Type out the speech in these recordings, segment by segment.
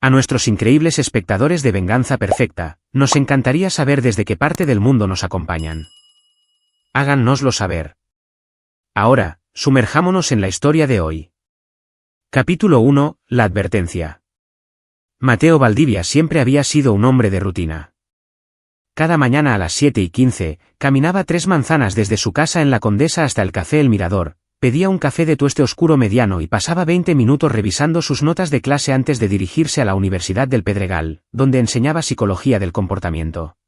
A nuestros increíbles espectadores de Venganza Perfecta, nos encantaría saber desde qué parte del mundo nos acompañan. Háganoslo saber. Ahora, sumerjámonos en la historia de hoy. Capítulo 1, la advertencia. Mateo Valdivia siempre había sido un hombre de rutina. Cada mañana a las 7:15, caminaba 3 manzanas desde su casa en La Condesa hasta el Café El Mirador, pedía un café de tueste oscuro mediano y pasaba 20 minutos revisando sus notas de clase antes de dirigirse a la Universidad del Pedregal, donde enseñaba psicología del comportamiento.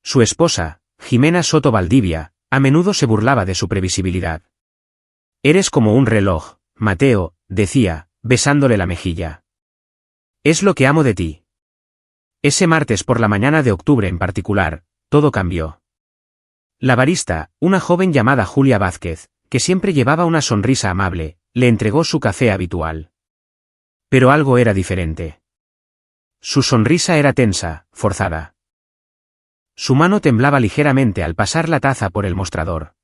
Su esposa, Jimena Soto Valdivia, a menudo se burlaba de su previsibilidad. «Eres como un reloj, Mateo», decía, besándole la mejilla. «Es lo que amo de ti». Ese martes por la mañana de octubre en particular, todo cambió. La barista, una joven llamada Julia Vázquez, que siempre llevaba una sonrisa amable, le entregó su café habitual. Pero algo era diferente. Su sonrisa era tensa, forzada. Su mano temblaba ligeramente al pasar la taza por el mostrador.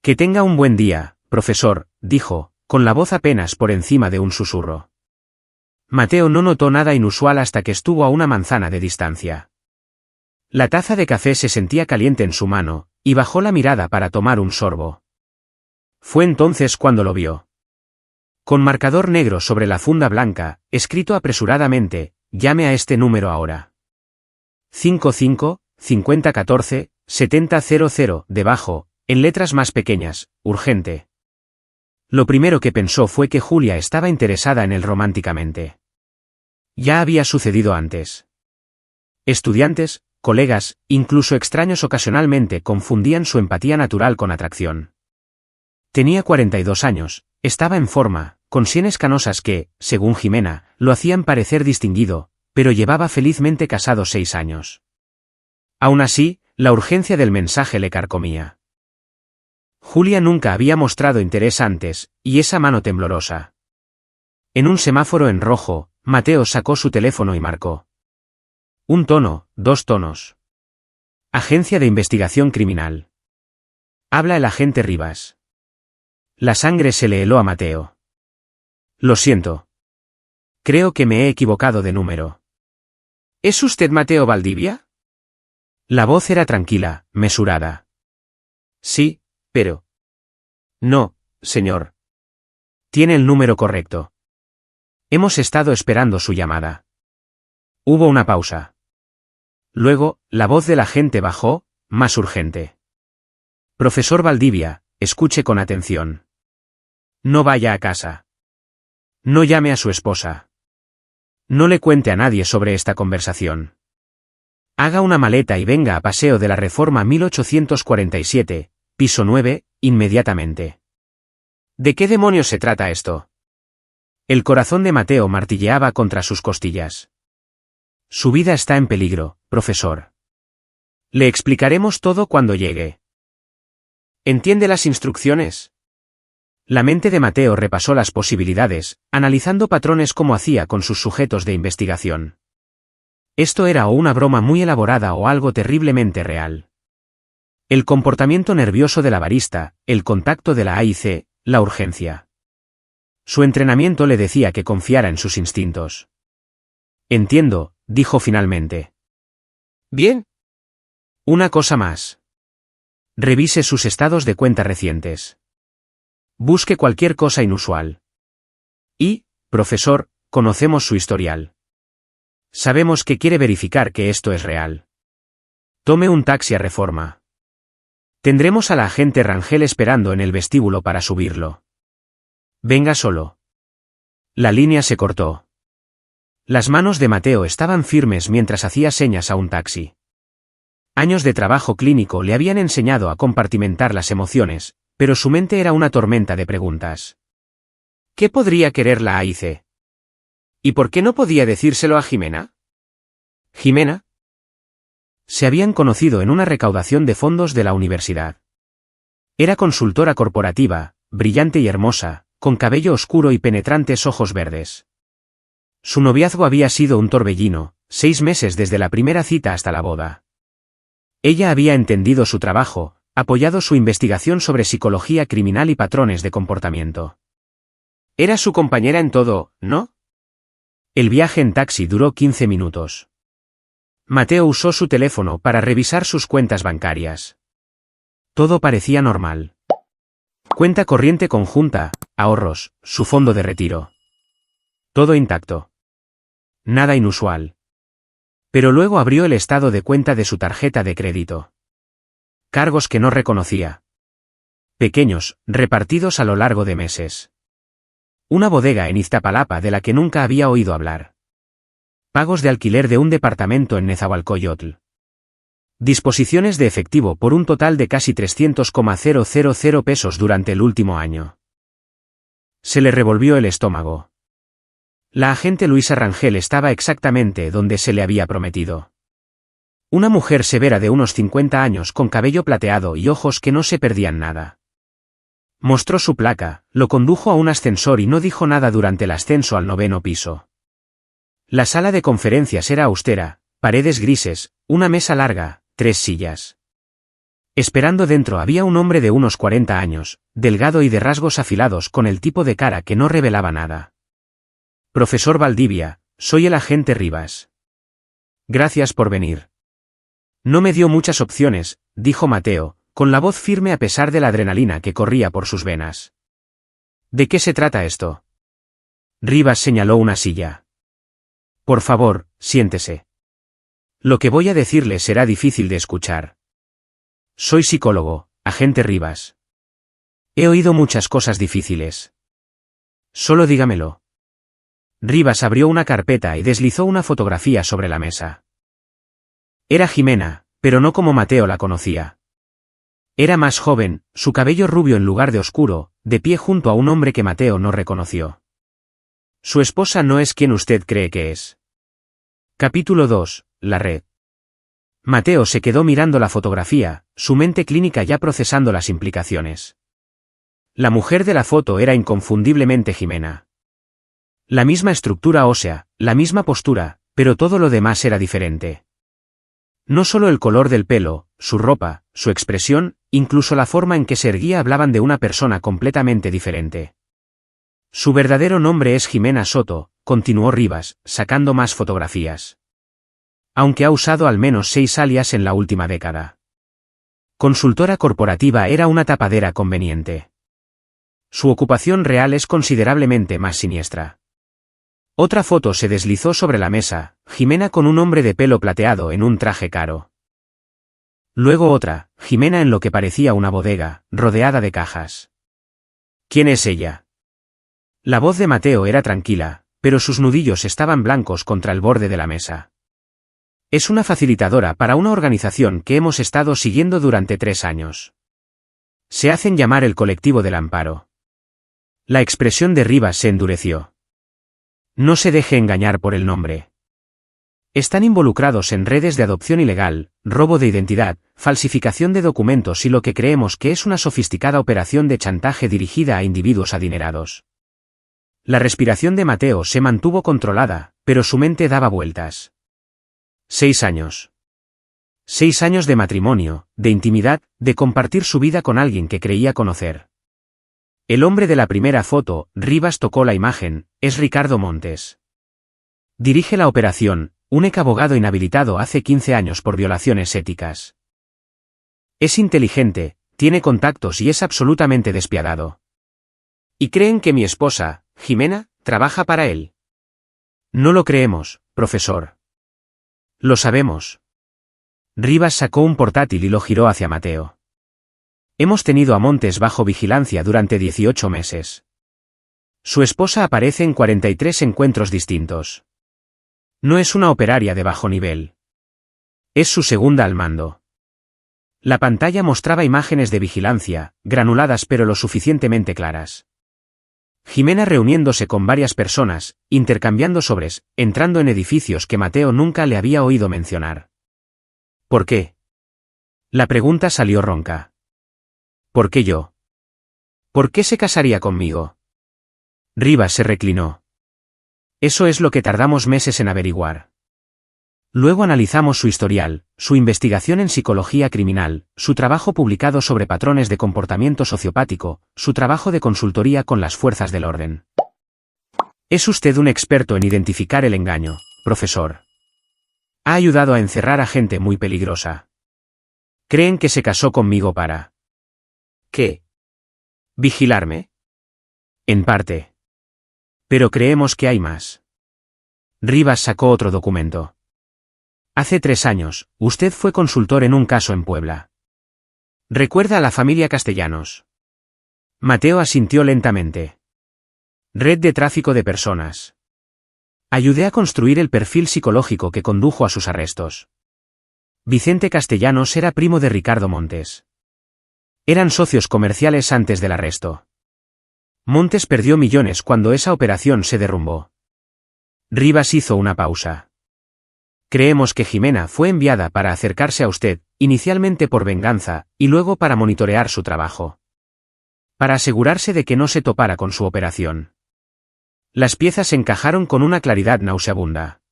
«Que tenga un buen día, profesor», dijo, con la voz apenas por encima de un susurro. Mateo no notó nada inusual hasta que estuvo a una manzana de distancia. La taza de café se sentía caliente en su mano, y bajó la mirada para tomar un sorbo. Fue entonces cuando lo vio. Con marcador negro sobre la funda blanca, escrito apresuradamente, «Llame a este número ahora». 55-5014-7000, debajo, en letras más pequeñas, «Urgente». Lo primero que pensó fue que Julia estaba interesada en él románticamente. Ya había sucedido antes. Estudiantes, colegas, incluso extraños ocasionalmente confundían su empatía natural con atracción. Tenía 42 años, estaba en forma, con sienes canosas que, según Jimena, lo hacían parecer distinguido, pero llevaba felizmente casado 6 años. Aún así, la urgencia del mensaje le carcomía. Julia nunca había mostrado interés antes, y esa mano temblorosa. En un semáforo en rojo, Mateo sacó su teléfono y marcó. 1 tono, 2 tonos. Agencia de Investigación Criminal. Habla el agente Rivas. La sangre se le heló a Mateo. «Lo siento. Creo que me he equivocado de número». «¿Es usted Mateo Valdivia?» La voz era tranquila, mesurada. «Sí, pero...». «No, señor. Tiene el número correcto. Hemos estado esperando su llamada». Hubo una pausa. Luego, la voz del agente bajó, más urgente. «Profesor Valdivia, escuche con atención. No vaya a casa. No llame a su esposa. No le cuente a nadie sobre esta conversación. Haga una maleta y venga a Paseo de la Reforma 1847, piso 9, inmediatamente». ¿De qué demonios se trata esto? El corazón de Mateo martilleaba contra sus costillas. «Su vida está en peligro, profesor. Le explicaremos todo cuando llegue. ¿Entiende las instrucciones?». La mente de Mateo repasó las posibilidades, analizando patrones como hacía con sus sujetos de investigación. Esto era o una broma muy elaborada o algo terriblemente real. El comportamiento nervioso de la barista, el contacto de la AIC, la urgencia. Su entrenamiento le decía que confiara en sus instintos. «Entiendo», dijo finalmente. «Bien. Una cosa más. Revise sus estados de cuenta recientes. Busque cualquier cosa inusual. Y, profesor, conocemos su historial. Sabemos que quiere verificar que esto es real. Tome un taxi a Reforma. Tendremos a la agente Rangel esperando en el vestíbulo para subirlo. Venga solo». La línea se cortó. Las manos de Mateo estaban firmes mientras hacía señas a un taxi. Años de trabajo clínico le habían enseñado a compartimentar las emociones, pero su mente era una tormenta de preguntas. ¿Qué podría querer la AIC? ¿Y por qué no podía decírselo a Jimena? ¿Jimena? Se habían conocido en una recaudación de fondos de la universidad. Era consultora corporativa, brillante y hermosa, con cabello oscuro y penetrantes ojos verdes. Su noviazgo había sido un torbellino, 6 meses desde la primera cita hasta la boda. Ella había entendido su trabajo, apoyado su investigación sobre psicología criminal y patrones de comportamiento. Era su compañera en todo, ¿no? El viaje en taxi duró 15 minutos. Mateo usó su teléfono para revisar sus cuentas bancarias. Todo parecía normal. Cuenta corriente conjunta, ahorros, su fondo de retiro. Todo intacto. Nada inusual. Pero luego abrió el estado de cuenta de su tarjeta de crédito. Cargos que no reconocía. Pequeños, repartidos a lo largo de meses. Una bodega en Iztapalapa de la que nunca había oído hablar. Pagos de alquiler de un departamento en Nezahualcóyotl. Disposiciones de efectivo por un total de casi 300,000 pesos durante el último año. Se le revolvió el estómago. La agente Luisa Rangel estaba exactamente donde se le había prometido. Una mujer severa de unos 50 años con cabello plateado y ojos que no se perdían nada. Mostró su placa, lo condujo a un ascensor y no dijo nada durante el ascenso al 9º piso. La sala de conferencias era austera, paredes grises, una mesa larga, 3 sillas. Esperando dentro había un hombre de unos 40 años, delgado y de rasgos afilados con el tipo de cara que no revelaba nada. Profesor Valdivia, soy el agente Rivas. Gracias por venir. No me dio muchas opciones, dijo Mateo, con la voz firme a pesar de la adrenalina que corría por sus venas. ¿De qué se trata esto? Rivas señaló una silla. Por favor, siéntese. Lo que voy a decirle será difícil de escuchar. Soy psicólogo, agente Rivas. He oído muchas cosas difíciles. Solo dígamelo. Rivas abrió una carpeta y deslizó una fotografía sobre la mesa. Era Jimena, pero no como Mateo la conocía. Era más joven, su cabello rubio en lugar de oscuro, de pie junto a un hombre que Mateo no reconoció. Su esposa no es quien usted cree que es. Capítulo 2. La red. Mateo se quedó mirando la fotografía, su mente clínica ya procesando las implicaciones. La mujer de la foto era inconfundiblemente Jimena. La misma estructura ósea, la misma postura, pero todo lo demás era diferente. No solo el color del pelo, su ropa, su expresión, incluso la forma en que se erguía hablaban de una persona completamente diferente. Su verdadero nombre es Jimena Soto, continuó Rivas, sacando más fotografías. Aunque ha usado al menos 6 alias en la última década. Consultora corporativa era una tapadera conveniente. Su ocupación real es considerablemente más siniestra. Otra foto se deslizó sobre la mesa, Jimena con un hombre de pelo plateado en un traje caro. Luego otra, Jimena en lo que parecía una bodega, rodeada de cajas. ¿Quién es ella? La voz de Mateo era tranquila, pero sus nudillos estaban blancos contra el borde de la mesa. Es una facilitadora para una organización que hemos estado siguiendo durante 3 años. Se hacen llamar el Colectivo del Amparo. La expresión de Rivas se endureció. No se deje engañar por el nombre. Están involucrados en redes de adopción ilegal, robo de identidad, falsificación de documentos y lo que creemos que es una sofisticada operación de chantaje dirigida a individuos adinerados. La respiración de Mateo se mantuvo controlada, pero su mente daba vueltas. 6 años. 6 años de matrimonio, de intimidad, de compartir su vida con alguien que creía conocer. El hombre de la primera foto, Rivas tocó la imagen, es Ricardo Montes. Dirige la operación, un ex abogado inhabilitado hace 15 años por violaciones éticas. Es inteligente, tiene contactos y es absolutamente despiadado. ¿Y creen que mi esposa, Jimena, trabaja para él? No lo creemos, profesor. Lo sabemos. Rivas sacó un portátil y lo giró hacia Mateo. Hemos tenido a Montes bajo vigilancia durante 18 meses. Su esposa aparece en 43 encuentros distintos. No es una operaria de bajo nivel. Es su segunda al mando. La pantalla mostraba imágenes de vigilancia, granuladas pero lo suficientemente claras. Jimena reuniéndose con varias personas, intercambiando sobres, entrando en edificios que Mateo nunca le había oído mencionar. ¿Por qué? La pregunta salió ronca. ¿Por qué yo? ¿Por qué se casaría conmigo? Rivas se reclinó. Eso es lo que tardamos meses en averiguar. Luego analizamos su historial, su investigación en psicología criminal, su trabajo publicado sobre patrones de comportamiento sociopático, su trabajo de consultoría con las fuerzas del orden. Es usted un experto en identificar el engaño, profesor. Ha ayudado a encerrar a gente muy peligrosa. ¿Creen que se casó conmigo para... ¿qué? ¿Vigilarme? En parte. Pero creemos que hay más. Rivas sacó otro documento. Hace 3 años, usted fue consultor en un caso en Puebla. ¿Recuerda a la familia Castellanos? Mateo asintió lentamente. Red de tráfico de personas. Ayudé a construir el perfil psicológico que condujo a sus arrestos. Vicente Castellanos era primo de Ricardo Montes. Eran socios comerciales antes del arresto. Montes perdió millones cuando esa operación se derrumbó. Rivas hizo una pausa. Creemos que Jimena fue enviada para acercarse a usted, inicialmente por venganza, y luego para monitorear su trabajo. Para asegurarse de que no se topara con su operación. Las piezas encajaron con una claridad nauseabunda.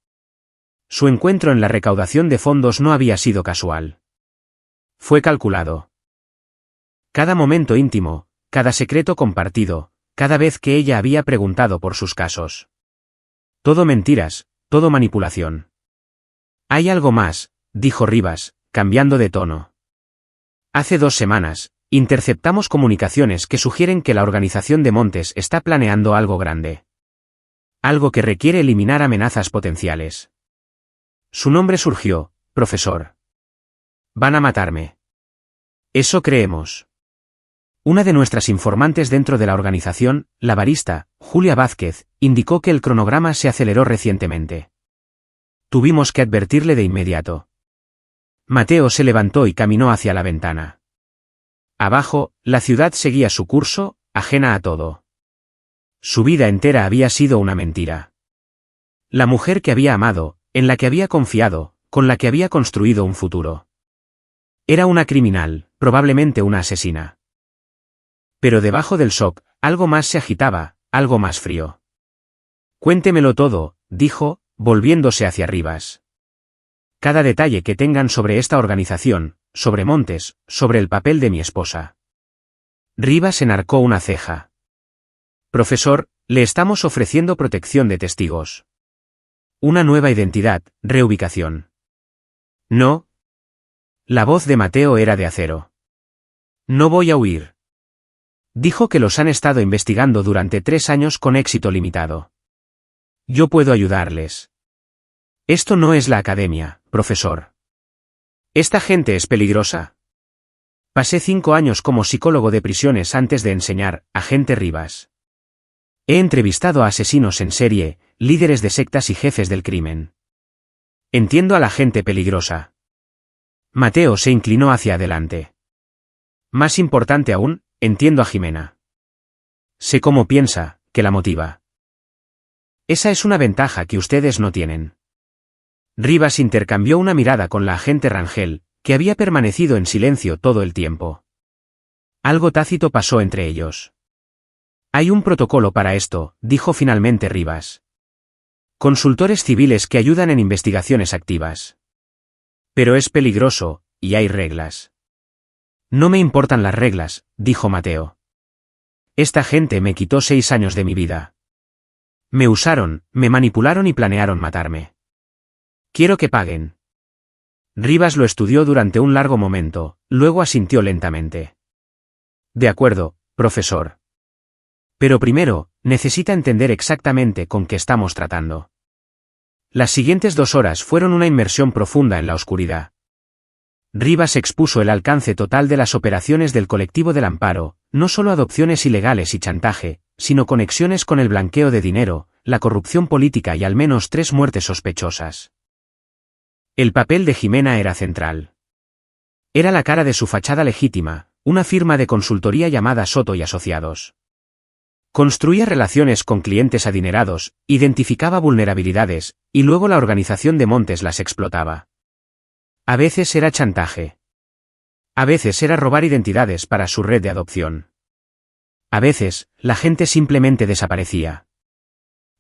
Su encuentro en la recaudación de fondos no había sido casual. Fue calculado. Cada momento íntimo, cada secreto compartido, cada vez que ella había preguntado por sus casos. Todo mentiras, todo manipulación. Hay algo más, dijo Rivas, cambiando de tono. Hace 2 semanas, interceptamos comunicaciones que sugieren que la organización de Montes está planeando algo grande. Algo que requiere eliminar amenazas potenciales. Su nombre surgió, profesor. Van a matarme. Eso creemos. Una de nuestras informantes dentro de la organización, la barista, Julia Vázquez, indicó que el cronograma se aceleró recientemente. Tuvimos que advertirle de inmediato. Mateo se levantó y caminó hacia la ventana. Abajo, la ciudad seguía su curso, ajena a todo. Su vida entera había sido una mentira. La mujer que había amado, en la que había confiado, con la que había construido un futuro. Era una criminal, probablemente una asesina. Pero debajo del shock, algo más se agitaba, algo más frío. Cuéntemelo todo, dijo, volviéndose hacia Rivas. Cada detalle que tengan sobre esta organización, sobre Montes, sobre el papel de mi esposa. Rivas enarcó una ceja. Profesor, le estamos ofreciendo protección de testigos. Una nueva identidad, reubicación. No. La voz de Mateo era de acero. No voy a huir. Dijo que los han estado investigando durante 3 años con éxito limitado. Yo puedo ayudarles. Esto no es la academia, profesor. ¿Esta gente es peligrosa? Pasé 5 años como psicólogo de prisiones antes de enseñar, agente Rivas. He entrevistado a asesinos en serie, líderes de sectas y jefes del crimen. Entiendo a la gente peligrosa. Mateo se inclinó hacia adelante. Más importante aún, entiendo a Jimena. Sé cómo piensa, qué la motiva. Esa es una ventaja que ustedes no tienen. Rivas intercambió una mirada con la agente Rangel, que había permanecido en silencio todo el tiempo. Algo tácito pasó entre ellos. Hay un protocolo para esto, dijo finalmente Rivas. Consultores civiles que ayudan en investigaciones activas. Pero es peligroso, y hay reglas. No me importan las reglas, dijo Mateo. Esta gente me quitó 6 años de mi vida. Me usaron, me manipularon y planearon matarme. Quiero que paguen. Rivas lo estudió durante un largo momento, luego asintió lentamente. De acuerdo, profesor. Pero primero, necesita entender exactamente con qué estamos tratando. Las siguientes 2 horas fueron una inmersión profunda en la oscuridad. Rivas expuso el alcance total de las operaciones del colectivo del Amparo, no solo adopciones ilegales y chantaje, sino conexiones con el blanqueo de dinero, la corrupción política y al menos 3 muertes sospechosas. El papel de Jimena era central. Era la cara de su fachada legítima, una firma de consultoría llamada Soto y Asociados. Construía relaciones con clientes adinerados, identificaba vulnerabilidades, y luego la organización de Montes las explotaba. A veces era chantaje. A veces era robar identidades para su red de adopción. A veces, la gente simplemente desaparecía.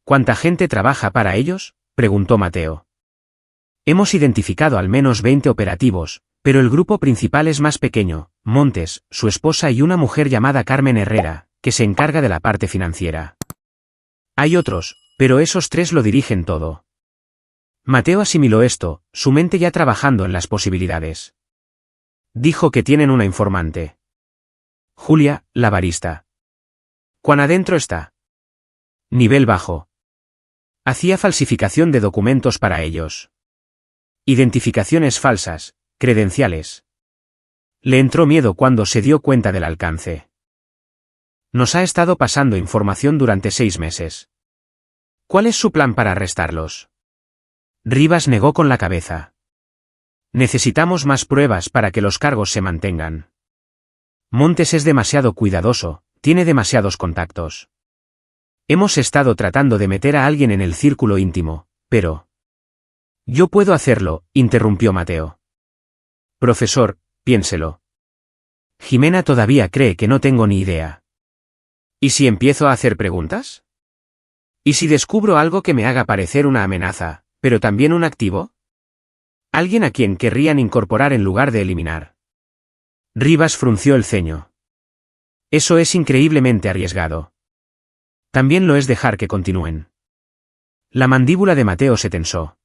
¿Cuánta gente trabaja para ellos?, preguntó Mateo. Hemos identificado al menos 20 operativos, pero el grupo principal es más pequeño, Montes, su esposa y una mujer llamada Carmen Herrera, que se encarga de la parte financiera. Hay otros, Pero esos tres lo dirigen todo. Mateo asimiló esto, su mente ya trabajando en las posibilidades. Dijo que tienen una informante. Julia, la barista. ¿Cuán adentro está? Nivel bajo. Hacía falsificación de documentos para ellos. Identificaciones falsas, credenciales. Le entró miedo cuando se dio cuenta del alcance. Nos ha estado pasando información durante 6 meses. ¿Cuál es su plan para arrestarlos? Rivas negó con la cabeza. Necesitamos más pruebas para que los cargos se mantengan. Montes es demasiado cuidadoso, tiene demasiados contactos. Hemos estado tratando de meter a alguien en el círculo íntimo, pero... Yo puedo hacerlo, interrumpió Mateo. Profesor, piénselo. Jimena todavía cree que no tengo ni idea. ¿Y si empiezo a hacer preguntas? ¿Y si descubro algo que me haga parecer una amenaza, pero también un activo? Alguien a quien querrían incorporar en lugar de eliminar. Rivas frunció el ceño. Eso es increíblemente arriesgado. También lo es dejar que continúen. La mandíbula de Mateo se tensó.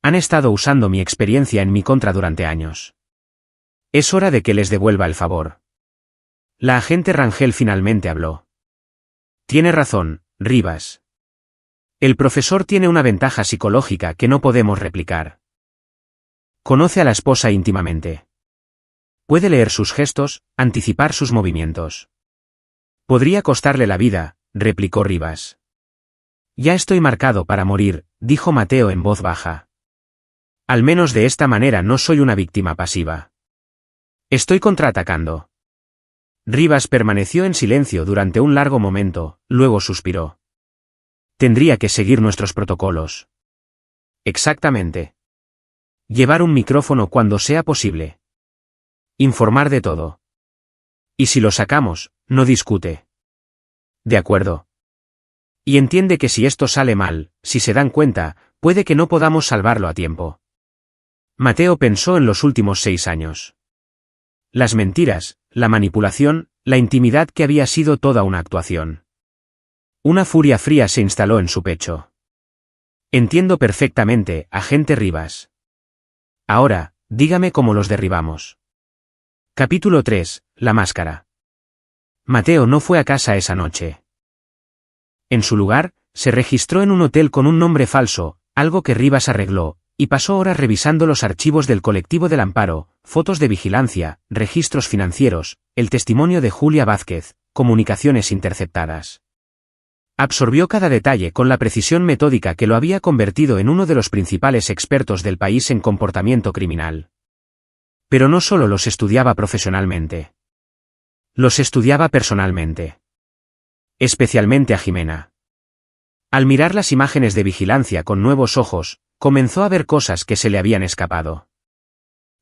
Han estado usando mi experiencia en mi contra durante años. Es hora de que les devuelva el favor. La agente Rangel finalmente habló. Tiene razón, Rivas. El profesor tiene una ventaja psicológica que no podemos replicar. Conoce a la esposa íntimamente. Puede leer sus gestos, anticipar sus movimientos. Podría costarle la vida, replicó Rivas. Ya estoy marcado para morir, dijo Mateo en voz baja. Al menos de esta manera no soy una víctima pasiva. Estoy contraatacando. Rivas permaneció en silencio durante un largo momento, luego suspiró. Tendría que seguir nuestros protocolos. Exactamente. Llevar un micrófono cuando sea posible. Informar de todo. Y si lo sacamos, no discute. De acuerdo. Y entiende que si esto sale mal, si se dan cuenta, puede que no podamos salvarlo a tiempo. Mateo pensó en los últimos 6 años. Las mentiras, la manipulación, la intimidad que había sido toda una actuación. Una furia fría se instaló en su pecho. Entiendo perfectamente, agente Rivas. Ahora, dígame cómo los derribamos. Capítulo 3, la máscara. Mateo no fue a casa esa noche. En su lugar, se registró en un hotel con un nombre falso, algo que Rivas arregló, y pasó horas revisando los archivos del colectivo del Amparo, fotos de vigilancia, registros financieros, el testimonio de Julia Vázquez, comunicaciones interceptadas. Absorbió cada detalle con la precisión metódica que lo había convertido en uno de los principales expertos del país en comportamiento criminal. Pero no solo los estudiaba profesionalmente. Los estudiaba personalmente. Especialmente a Jimena. Al mirar las imágenes de vigilancia con nuevos ojos, comenzó a ver cosas que se le habían escapado.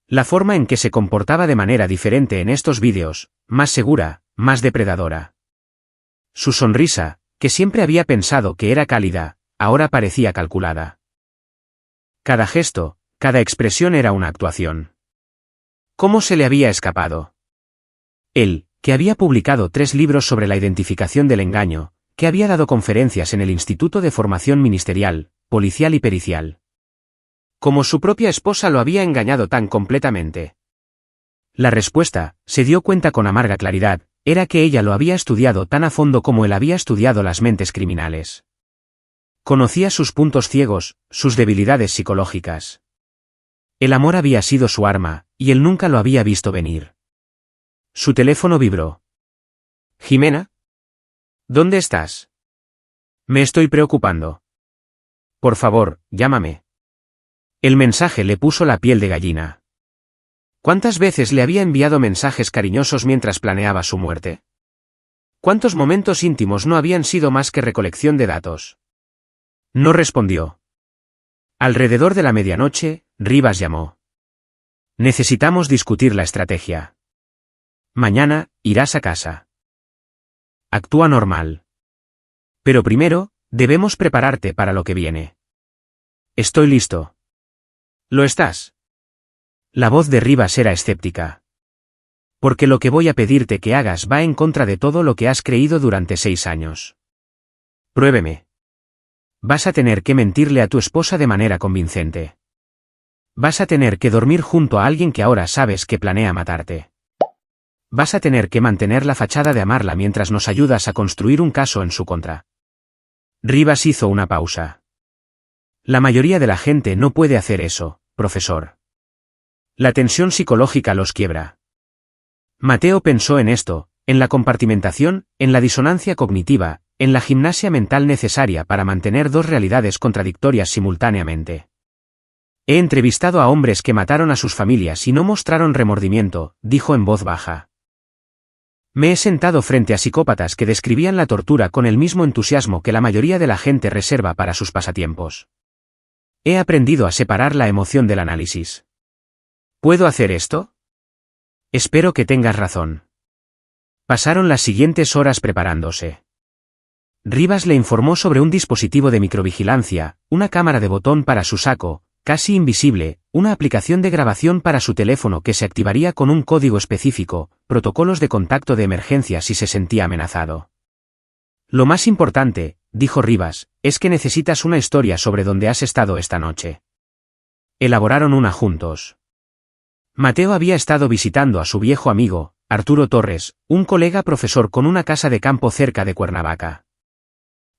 La forma en que se comportaba de manera diferente en estos vídeos, más segura, más depredadora. Su sonrisa, que siempre había pensado que era cálida, ahora parecía calculada. Cada gesto, cada expresión era una actuación. ¿Cómo se le había escapado? Él, que había publicado 3 libros sobre la identificación del engaño, que había dado conferencias en el Instituto de Formación Ministerial, Policial y Pericial. Como su propia esposa lo había engañado tan completamente. La respuesta, se dio cuenta con amarga claridad, era que ella lo había estudiado tan a fondo como él había estudiado las mentes criminales. Conocía sus puntos ciegos, sus debilidades psicológicas. El amor había sido su arma, y él nunca lo había visto venir. Su teléfono vibró. ¿Jimena? ¿Dónde estás? Me estoy preocupando. Por favor, llámame. El mensaje le puso la piel de gallina. ¿Cuántas veces le había enviado mensajes cariñosos mientras planeaba su muerte? ¿Cuántos momentos íntimos no habían sido más que recolección de datos? No respondió. Alrededor de la medianoche, Rivas llamó. Necesitamos discutir la estrategia. Mañana, irás a casa. Actúa normal. Pero primero, debemos prepararte para lo que viene. Estoy listo. ¿Lo estás? La voz de Rivas era escéptica. Porque lo que voy a pedirte que hagas va en contra de todo lo que has creído durante 6 años. Pruébeme. Vas a tener que mentirle a tu esposa de manera convincente. Vas a tener que dormir junto a alguien que ahora sabes que planea matarte. Vas a tener que mantener la fachada de amarla mientras nos ayudas a construir un caso en su contra. Rivas hizo una pausa. La mayoría de la gente no puede hacer eso, profesor. La tensión psicológica los quiebra. Mateo pensó en esto, en la compartimentación, en la disonancia cognitiva, en la gimnasia mental necesaria para mantener dos realidades contradictorias simultáneamente. He entrevistado a hombres que mataron a sus familias y no mostraron remordimiento, dijo en voz baja. Me he sentado frente a psicópatas que describían la tortura con el mismo entusiasmo que la mayoría de la gente reserva para sus pasatiempos. He aprendido a separar la emoción del análisis. ¿Puedo hacer esto? Espero que tengas razón. Pasaron las siguientes horas preparándose. Rivas le informó sobre un dispositivo de microvigilancia, una cámara de botón para su saco, casi invisible, una aplicación de grabación para su teléfono que se activaría con un código específico, protocolos de contacto de emergencia si se sentía amenazado. Lo más importante, dijo Rivas, es que necesitas una historia sobre dónde has estado esta noche. Elaboraron una juntos. Mateo había estado visitando a su viejo amigo, Arturo Torres, un colega profesor con una casa de campo cerca de Cuernavaca.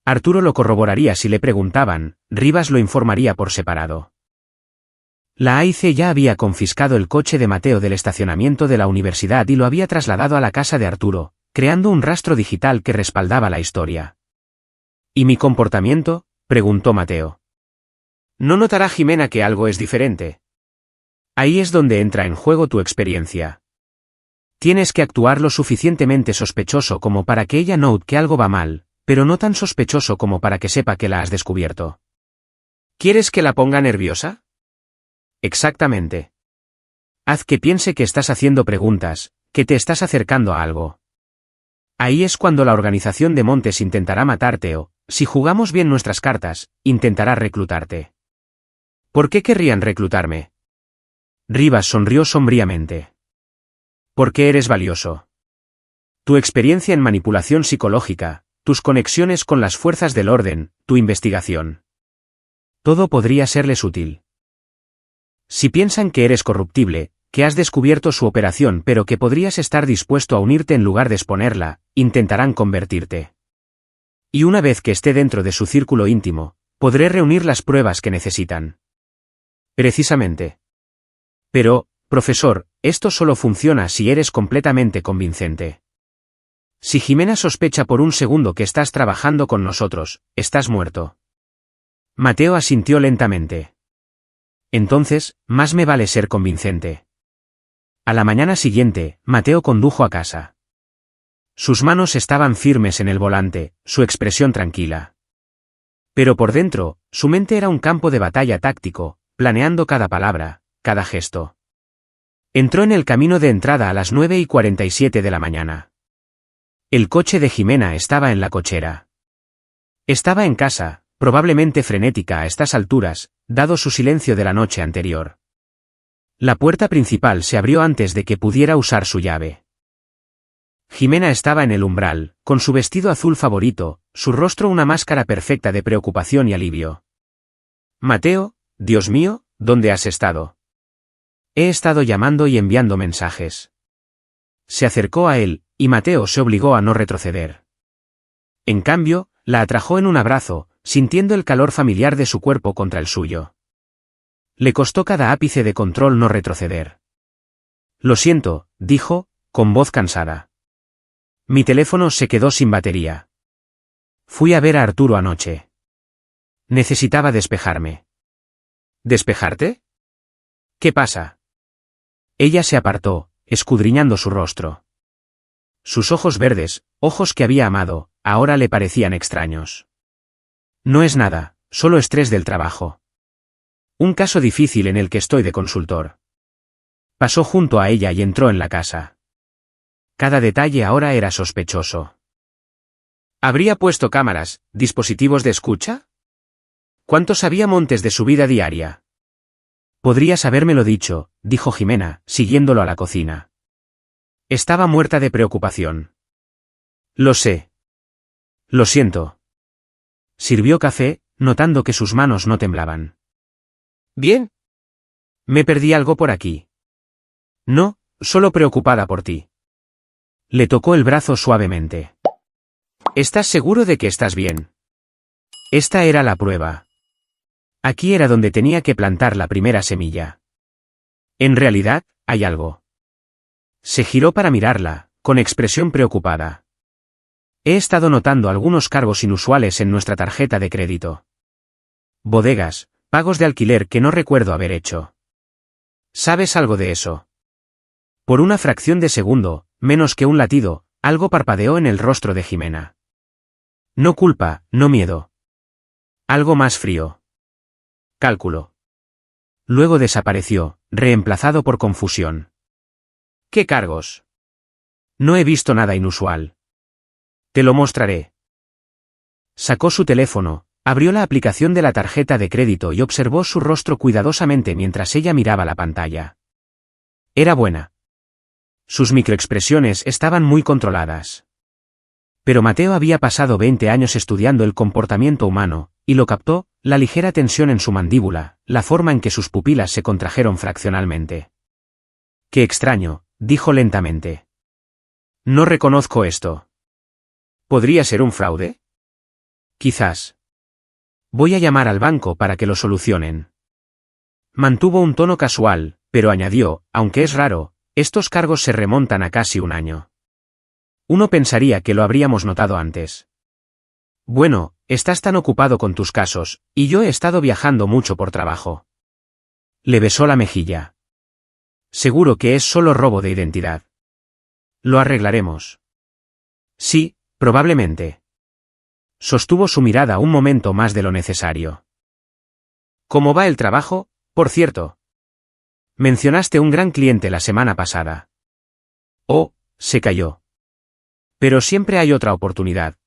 Arturo lo corroboraría si le preguntaban, Rivas lo informaría por separado. La AIC ya había confiscado el coche de Mateo del estacionamiento de la universidad y lo había trasladado a la casa de Arturo, creando un rastro digital que respaldaba la historia. ¿Y mi comportamiento?, preguntó Mateo. ¿No notará Jimena que algo es diferente? Ahí es donde entra en juego tu experiencia. Tienes que actuar lo suficientemente sospechoso como para que ella note que algo va mal, pero no tan sospechoso como para que sepa que la has descubierto. ¿Quieres que la ponga nerviosa? Exactamente. Haz que piense que estás haciendo preguntas, que te estás acercando a algo. Ahí es cuando la organización de Montes intentará matarte o, si jugamos bien nuestras cartas, intentará reclutarte. ¿Por qué querrían reclutarme? Rivas sonrió sombríamente. Porque eres valioso. Tu experiencia en manipulación psicológica, tus conexiones con las fuerzas del orden, tu investigación. Todo podría serles útil. Si piensan que eres corruptible, que has descubierto su operación pero que podrías estar dispuesto a unirte en lugar de exponerla, intentarán convertirte. Y una vez que esté dentro de su círculo íntimo, podré reunir las pruebas que necesitan. Precisamente. Pero, profesor, esto solo funciona si eres completamente convincente. Si Jimena sospecha por un segundo que estás trabajando con nosotros, estás muerto. Mateo asintió lentamente. Entonces, más me vale ser convincente. A la mañana siguiente, Mateo condujo a casa. Sus manos estaban firmes en el volante, su expresión tranquila. Pero por dentro, su mente era un campo de batalla táctico, planeando cada palabra, cada gesto. Entró en el camino de entrada a las 9:47 de la mañana. El coche de Jimena estaba en la cochera. Estaba en casa, probablemente frenética a estas alturas, dado su silencio de la noche anterior. La puerta principal se abrió antes de que pudiera usar su llave. Jimena estaba en el umbral, con su vestido azul favorito, su rostro una máscara perfecta de preocupación y alivio. Mateo, Dios mío, ¿dónde has estado? He estado llamando y enviando mensajes. Se acercó a él, y Mateo se obligó a no retroceder. En cambio, la atrajo en un abrazo, sintiendo el calor familiar de su cuerpo contra el suyo. Le costó cada ápice de control no retroceder. Lo siento, dijo, con voz cansada. Mi teléfono se quedó sin batería. Fui a ver a Arturo anoche. Necesitaba despejarme. ¿Despejarte? ¿Qué pasa? Ella se apartó, escudriñando su rostro. Sus ojos verdes, ojos que había amado, ahora le parecían extraños. No es nada, solo estrés del trabajo. Un caso difícil en el que estoy de consultor. Pasó junto a ella y entró en la casa. Cada detalle ahora era sospechoso. ¿Habría puesto cámaras, dispositivos de escucha? ¿Cuánto sabía Montes de su vida diaria? Podrías habérmelo dicho, dijo Jimena, siguiéndolo a la cocina. Estaba muerta de preocupación. Lo sé. Lo siento. Sirvió café, notando que sus manos no temblaban. ¿Bien? Me perdí algo por aquí. No, solo preocupada por ti. Le tocó el brazo suavemente. ¿Estás seguro de que estás bien? Esta era la prueba. Aquí era donde tenía que plantar la primera semilla. En realidad, hay algo. Se giró para mirarla, con expresión preocupada. He estado notando algunos cargos inusuales en nuestra tarjeta de crédito. Bodegas, pagos de alquiler que no recuerdo haber hecho. ¿Sabes algo de eso? Por una fracción de segundo, menos que un latido, algo parpadeó en el rostro de Jimena. No culpa, no miedo. Algo más frío. Cálculo. Luego desapareció, reemplazado por confusión. ¿Qué cargos? No he visto nada inusual. Te lo mostraré. Sacó su teléfono, abrió la aplicación de la tarjeta de crédito y observó su rostro cuidadosamente mientras ella miraba la pantalla. Era buena. Sus microexpresiones estaban muy controladas. Pero Mateo había pasado 20 años estudiando el comportamiento humano, y lo captó, la ligera tensión en su mandíbula, la forma en que sus pupilas se contrajeron fraccionalmente. Qué extraño, dijo lentamente. No reconozco esto. ¿Podría ser un fraude? Quizás. Voy a llamar al banco para que lo solucionen. Mantuvo un tono casual, pero añadió, aunque es raro, estos cargos se remontan a casi un año. Uno pensaría que lo habríamos notado antes. Bueno, estás tan ocupado con tus casos, y yo he estado viajando mucho por trabajo. Le besó la mejilla. Seguro que es solo robo de identidad. Lo arreglaremos. Sí, probablemente. Sostuvo su mirada un momento más de lo necesario. ¿Cómo va el trabajo, por cierto? Mencionaste un gran cliente la semana pasada. Oh, se calló. Pero siempre hay otra oportunidad.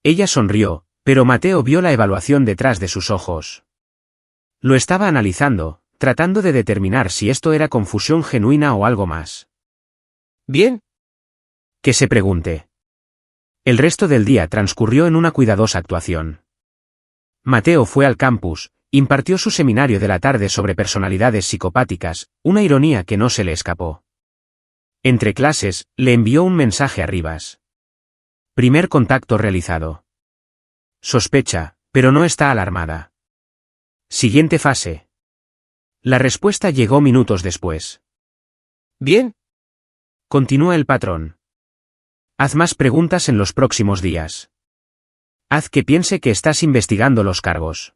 Ella sonrió, pero Mateo vio la evaluación detrás de sus ojos. Lo estaba analizando, tratando de determinar si esto era confusión genuina o algo más. ¿Bien? Que se pregunte. El resto del día transcurrió en una cuidadosa actuación. Mateo fue al campus, impartió su seminario de la tarde sobre personalidades psicopáticas, una ironía que no se le escapó. Entre clases, le envió un mensaje a Rivas. Primer contacto realizado. Sospecha, pero no está alarmada. Siguiente fase. La respuesta llegó minutos después. ¿Bien? Continúa el patrón. Haz más preguntas en los próximos días. Haz que piense que estás investigando los cargos.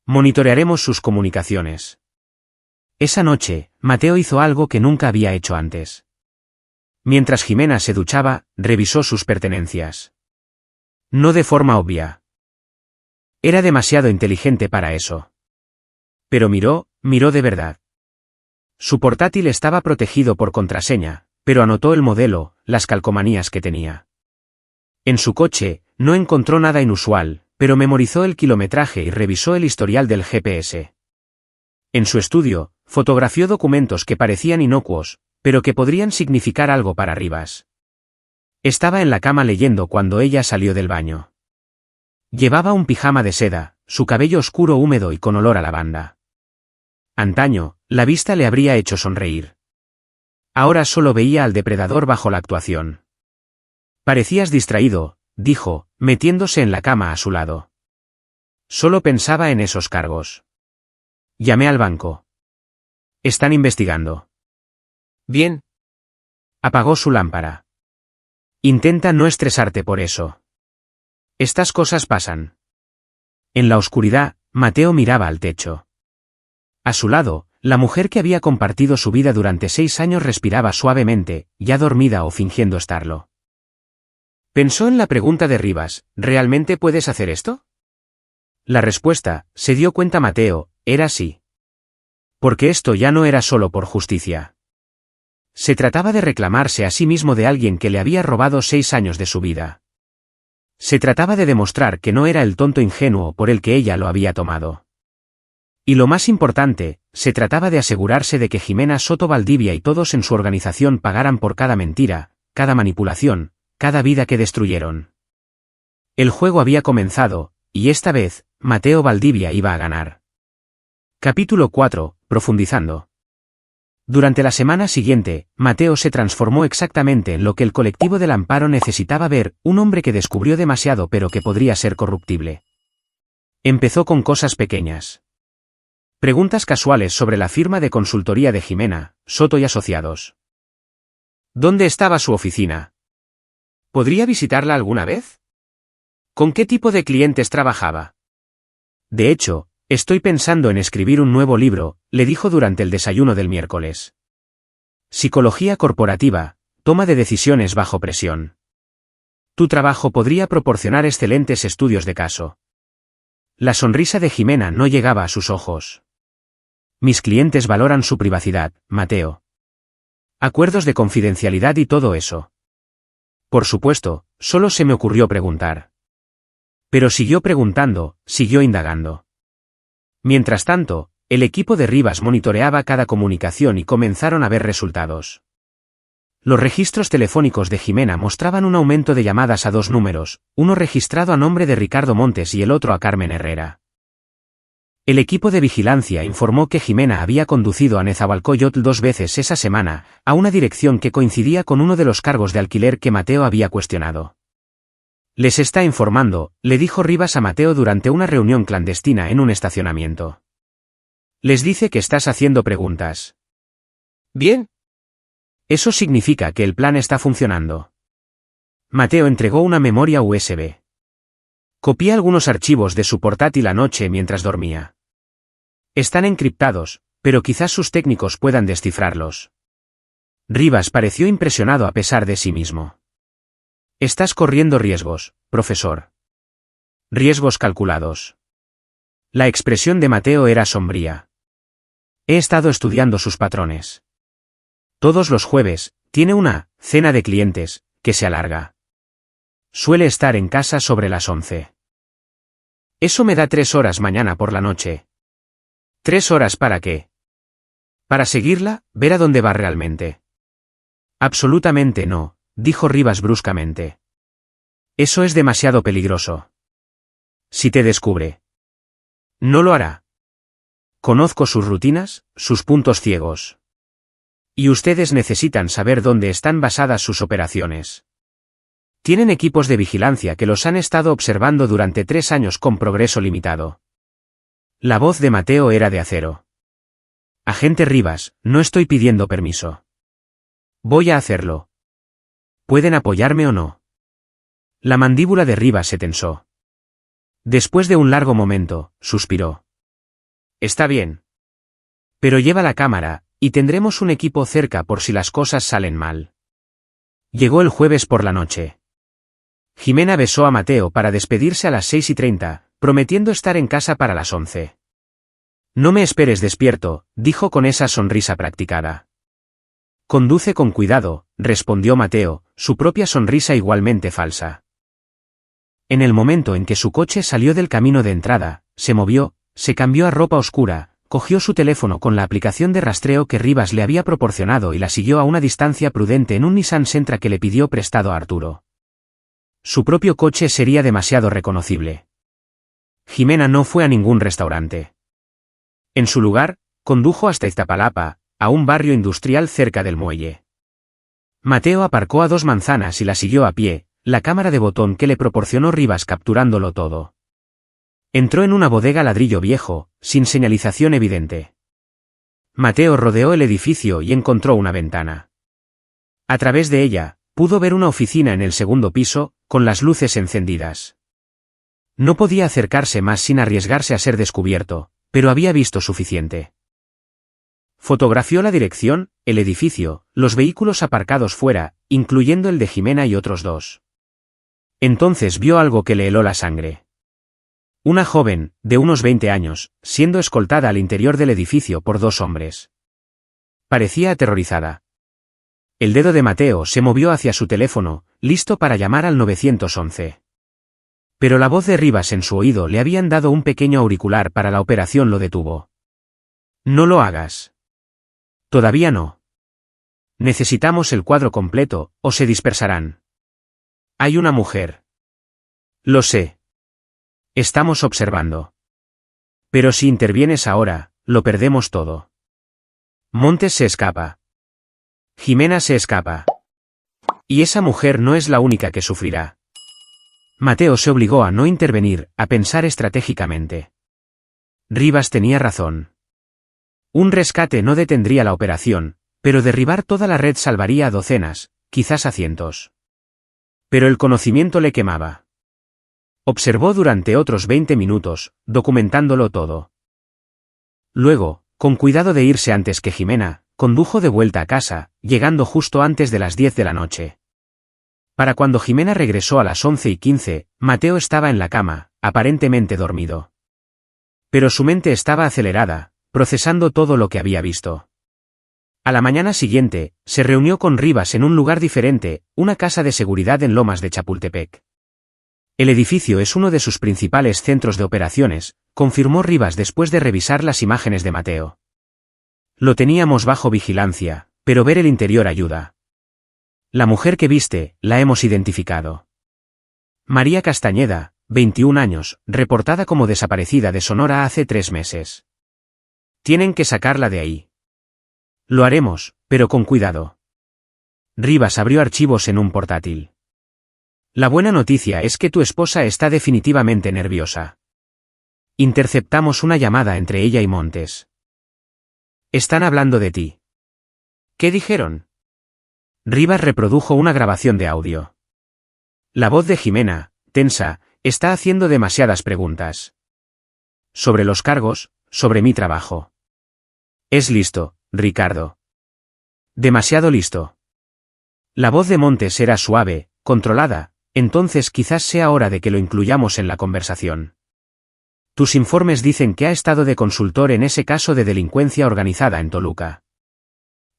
Monitorearemos sus comunicaciones. Esa noche, Mateo hizo algo que nunca había hecho antes. Mientras Jimena se duchaba, revisó sus pertenencias. No de forma obvia. Era demasiado inteligente para eso. Pero miró de verdad. Su portátil estaba protegido por contraseña, pero anotó el modelo, las calcomanías que tenía. En su coche, no encontró nada inusual, pero memorizó el kilometraje y revisó el historial del GPS. En su estudio, fotografió documentos que parecían inocuos, pero que podrían significar algo para Rivas. Estaba en la cama leyendo cuando ella salió del baño. Llevaba un pijama de seda, su cabello oscuro húmedo y con olor a lavanda. Antaño, la vista le habría hecho sonreír. Ahora solo veía al depredador bajo la actuación. Parecías distraído, dijo, metiéndose en la cama a su lado. Solo pensaba en esos cargos. Llamé al banco. Están investigando. Bien. Apagó su lámpara. Intenta no estresarte por eso. Estas cosas pasan. En la oscuridad, Mateo miraba al techo. A su lado, la mujer que había compartido su vida durante 6 años respiraba suavemente, ya dormida o fingiendo estarlo. Pensó en la pregunta de Rivas, ¿realmente puedes hacer esto? La respuesta, se dio cuenta Mateo, era sí. Porque esto ya no era solo por justicia. Se trataba de reclamarse a sí mismo de alguien que le había robado 6 años de su vida. Se trataba de demostrar que no era el tonto ingenuo por el que ella lo había tomado. Y lo más importante, se trataba de asegurarse de que Jimena Soto Valdivia y todos en su organización pagaran por cada mentira, cada manipulación, cada vida que destruyeron. El juego había comenzado, y esta vez, Mateo Valdivia iba a ganar. Capítulo 4. Profundizando. Durante la semana siguiente, Mateo se transformó exactamente en lo que el colectivo del Amparo necesitaba ver, un hombre que descubrió demasiado pero que podría ser corruptible. Empezó con cosas pequeñas. Preguntas casuales sobre la firma de consultoría de Jimena, Soto y Asociados. ¿Dónde estaba su oficina? ¿Podría visitarla alguna vez? ¿Con qué tipo de clientes trabajaba? De hecho, estoy pensando en escribir un nuevo libro, le dijo durante el desayuno del miércoles. Psicología corporativa, toma de decisiones bajo presión. Tu trabajo podría proporcionar excelentes estudios de caso. La sonrisa de Jimena no llegaba a sus ojos. Mis clientes valoran su privacidad, Mateo. Acuerdos de confidencialidad y todo eso. Por supuesto, solo se me ocurrió preguntar. Pero siguió preguntando, siguió indagando. Mientras tanto, el equipo de Rivas monitoreaba cada comunicación y comenzaron a ver resultados. Los registros telefónicos de Jimena mostraban un aumento de llamadas a 2 números, uno registrado a nombre de Ricardo Montes y el otro a Carmen Herrera. El equipo de vigilancia informó que Jimena había conducido a Nezahualcóyotl 2 veces esa semana, a una dirección que coincidía con uno de los cargos de alquiler que Mateo había cuestionado. Les está informando, le dijo Rivas a Mateo durante una reunión clandestina en un estacionamiento. Les dice que estás haciendo preguntas. Bien. Eso significa que el plan está funcionando. Mateo entregó una memoria USB. Copié algunos archivos de su portátil anoche mientras dormía. Están encriptados, pero quizás sus técnicos puedan descifrarlos. Rivas pareció impresionado a pesar de sí mismo. Estás corriendo riesgos, profesor. Riesgos calculados. La expresión de Mateo era sombría. He estado estudiando sus patrones. Todos los jueves, tiene una cena de clientes, que se alarga. Suele estar en casa sobre las 11. Eso me da 3 horas mañana por la noche. ¿3 horas para qué? Para seguirla, ver a dónde va realmente. Absolutamente no, dijo Rivas bruscamente. Eso es demasiado peligroso. Si te descubre. No lo hará. Conozco sus rutinas, sus puntos ciegos. Y ustedes necesitan saber dónde están basadas sus operaciones. Tienen equipos de vigilancia que los han estado observando durante 3 años con progreso limitado. La voz de Mateo era de acero. Agente Rivas, no estoy pidiendo permiso. Voy a hacerlo. ¿Pueden apoyarme o no? La mandíbula de Rivas se tensó. Después de un largo momento, suspiró. Está bien. Pero lleva la cámara, y tendremos un equipo cerca por si las cosas salen mal. Llegó el jueves por la noche. Jimena besó a Mateo para despedirse a las 6:30, prometiendo estar en casa para las 11. No me esperes despierto, dijo con esa sonrisa practicada. Conduce con cuidado, respondió Mateo, su propia sonrisa igualmente falsa. En el momento en que su coche salió del camino de entrada, se movió, se cambió a ropa oscura, cogió su teléfono con la aplicación de rastreo que Rivas le había proporcionado y la siguió a una distancia prudente en un Nissan Sentra que le pidió prestado a Arturo. Su propio coche sería demasiado reconocible. Jimena no fue a ningún restaurante. En su lugar, condujo hasta Iztapalapa, a un barrio industrial cerca del muelle. Mateo aparcó a 2 manzanas y la siguió a pie, la cámara de botón que le proporcionó Rivas capturándolo todo. Entró en una bodega ladrillo viejo, sin señalización evidente. Mateo rodeó el edificio y encontró una ventana. A través de ella, pudo ver una oficina en el 2º piso, con las luces encendidas. No podía acercarse más sin arriesgarse a ser descubierto, pero había visto suficiente. Fotografió la dirección, el edificio, los vehículos aparcados fuera, incluyendo el de Jimena y otros 2. Entonces vio algo que le heló la sangre. Una joven, de unos 20 años, siendo escoltada al interior del edificio por 2 hombres. Parecía aterrorizada. El dedo de Mateo se movió hacia su teléfono, listo para llamar al 911. Pero la voz de Rivas en su oído le habían dado un pequeño auricular para la operación lo detuvo. No lo hagas. Todavía no. Necesitamos el cuadro completo, o se dispersarán. Hay una mujer. Lo sé. Estamos observando. Pero si intervienes ahora, lo perdemos todo. Montes se escapa. Jimena se escapa. Y esa mujer no es la única que sufrirá. Mateo se obligó a no intervenir, a pensar estratégicamente. Rivas tenía razón. Un rescate no detendría la operación, pero derribar toda la red salvaría a docenas, quizás a cientos. Pero el conocimiento le quemaba. Observó durante otros 20 minutos, documentándolo todo. Luego, con cuidado de irse antes que Jimena, condujo de vuelta a casa, llegando justo antes de las 10 de la noche. Para cuando Jimena regresó a las 11:15, Mateo estaba en la cama, aparentemente dormido. Pero su mente estaba acelerada, procesando todo lo que había visto. A la mañana siguiente, se reunió con Rivas en un lugar diferente, una casa de seguridad en Lomas de Chapultepec. El edificio es uno de sus principales centros de operaciones, confirmó Rivas después de revisar las imágenes de Mateo. Lo teníamos bajo vigilancia, pero ver el interior ayuda. La mujer que viste, la hemos identificado. María Castañeda, 21 años, reportada como desaparecida de Sonora hace 3 meses. Tienen que sacarla de ahí. Lo haremos, pero con cuidado. Rivas abrió archivos en un portátil. La buena noticia es que tu esposa está definitivamente nerviosa. Interceptamos una llamada entre ella y Montes. Están hablando de ti. ¿Qué dijeron? Rivas reprodujo una grabación de audio. La voz de Jimena, tensa, está haciendo demasiadas preguntas. Sobre los cargos, sobre mi trabajo. Es listo, Ricardo. Demasiado listo. La voz de Montes era suave, controlada, entonces quizás sea hora de que lo incluyamos en la conversación. Tus informes dicen que ha estado de consultor en ese caso de delincuencia organizada en Toluca.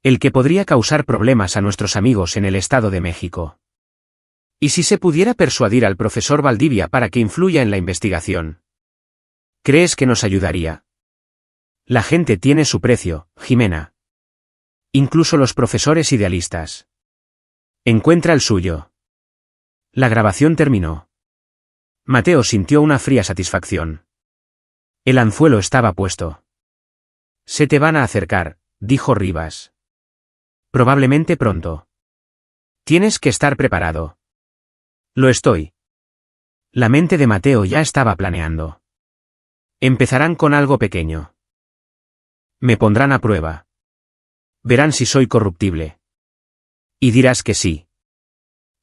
El que podría causar problemas a nuestros amigos en el Estado de México. ¿Y si se pudiera persuadir al profesor Valdivia para que influya en la investigación? ¿Crees que nos ayudaría? La gente tiene su precio, Jimena. Incluso los profesores idealistas. Encuentra el suyo. La grabación terminó. Mateo sintió una fría satisfacción. El anzuelo estaba puesto. Se te van a acercar, dijo Rivas. Probablemente pronto. Tienes que estar preparado. Lo estoy. La mente de Mateo ya estaba planeando. Empezarán con algo pequeño. Me pondrán a prueba. Verán si soy corruptible. Y dirás que sí.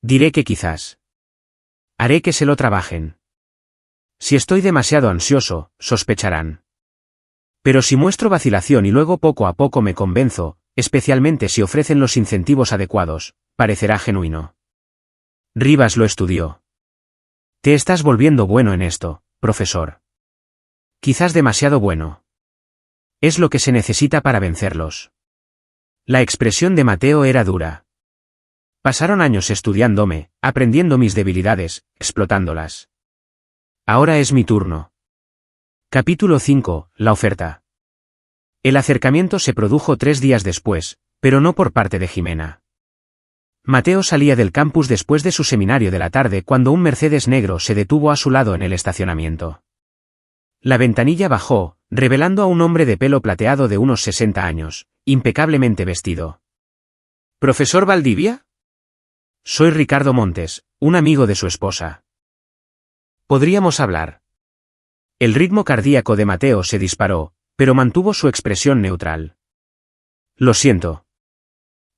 Diré que quizás. Haré que se lo trabajen. Si estoy demasiado ansioso, sospecharán. Pero si muestro vacilación y luego poco a poco me convenzo, especialmente si ofrecen los incentivos adecuados, parecerá genuino. Rivas lo estudió. Te estás volviendo bueno en esto, profesor. Quizás demasiado bueno. Es lo que se necesita para vencerlos. La expresión de Mateo era dura. Pasaron años estudiándome, aprendiendo mis debilidades, explotándolas. Ahora es mi turno. Capítulo 5, la oferta. El acercamiento se produjo 3 días después, pero no por parte de Jimena. Mateo salía del campus después de su seminario de la tarde cuando un Mercedes negro se detuvo a su lado en el estacionamiento. La ventanilla bajó, revelando a un hombre de pelo plateado de unos 60 años, impecablemente vestido. ¿Profesor Valdivia? Soy Ricardo Montes, un amigo de su esposa. ¿Podríamos hablar? El ritmo cardíaco de Mateo se disparó, pero mantuvo su expresión neutral. Lo siento.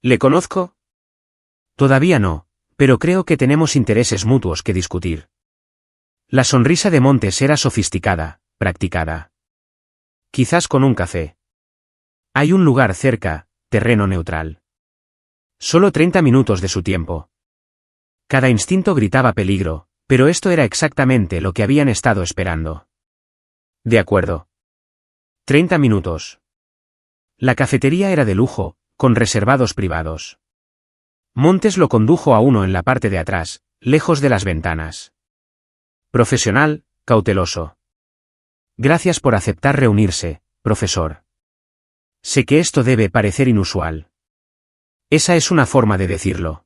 ¿Le conozco? Todavía no, pero creo que tenemos intereses mutuos que discutir. La sonrisa de Montes era sofisticada, practicada. Quizás con un café. Hay un lugar cerca, terreno neutral. Solo 30 minutos de su tiempo. Cada instinto gritaba peligro, pero esto era exactamente lo que habían estado esperando. De acuerdo. 30 minutos. La cafetería era de lujo, con reservados privados. Montes lo condujo a uno en la parte de atrás, lejos de las ventanas. Profesional, cauteloso. Gracias por aceptar reunirse, profesor. Sé que esto debe parecer inusual. Esa es una forma de decirlo.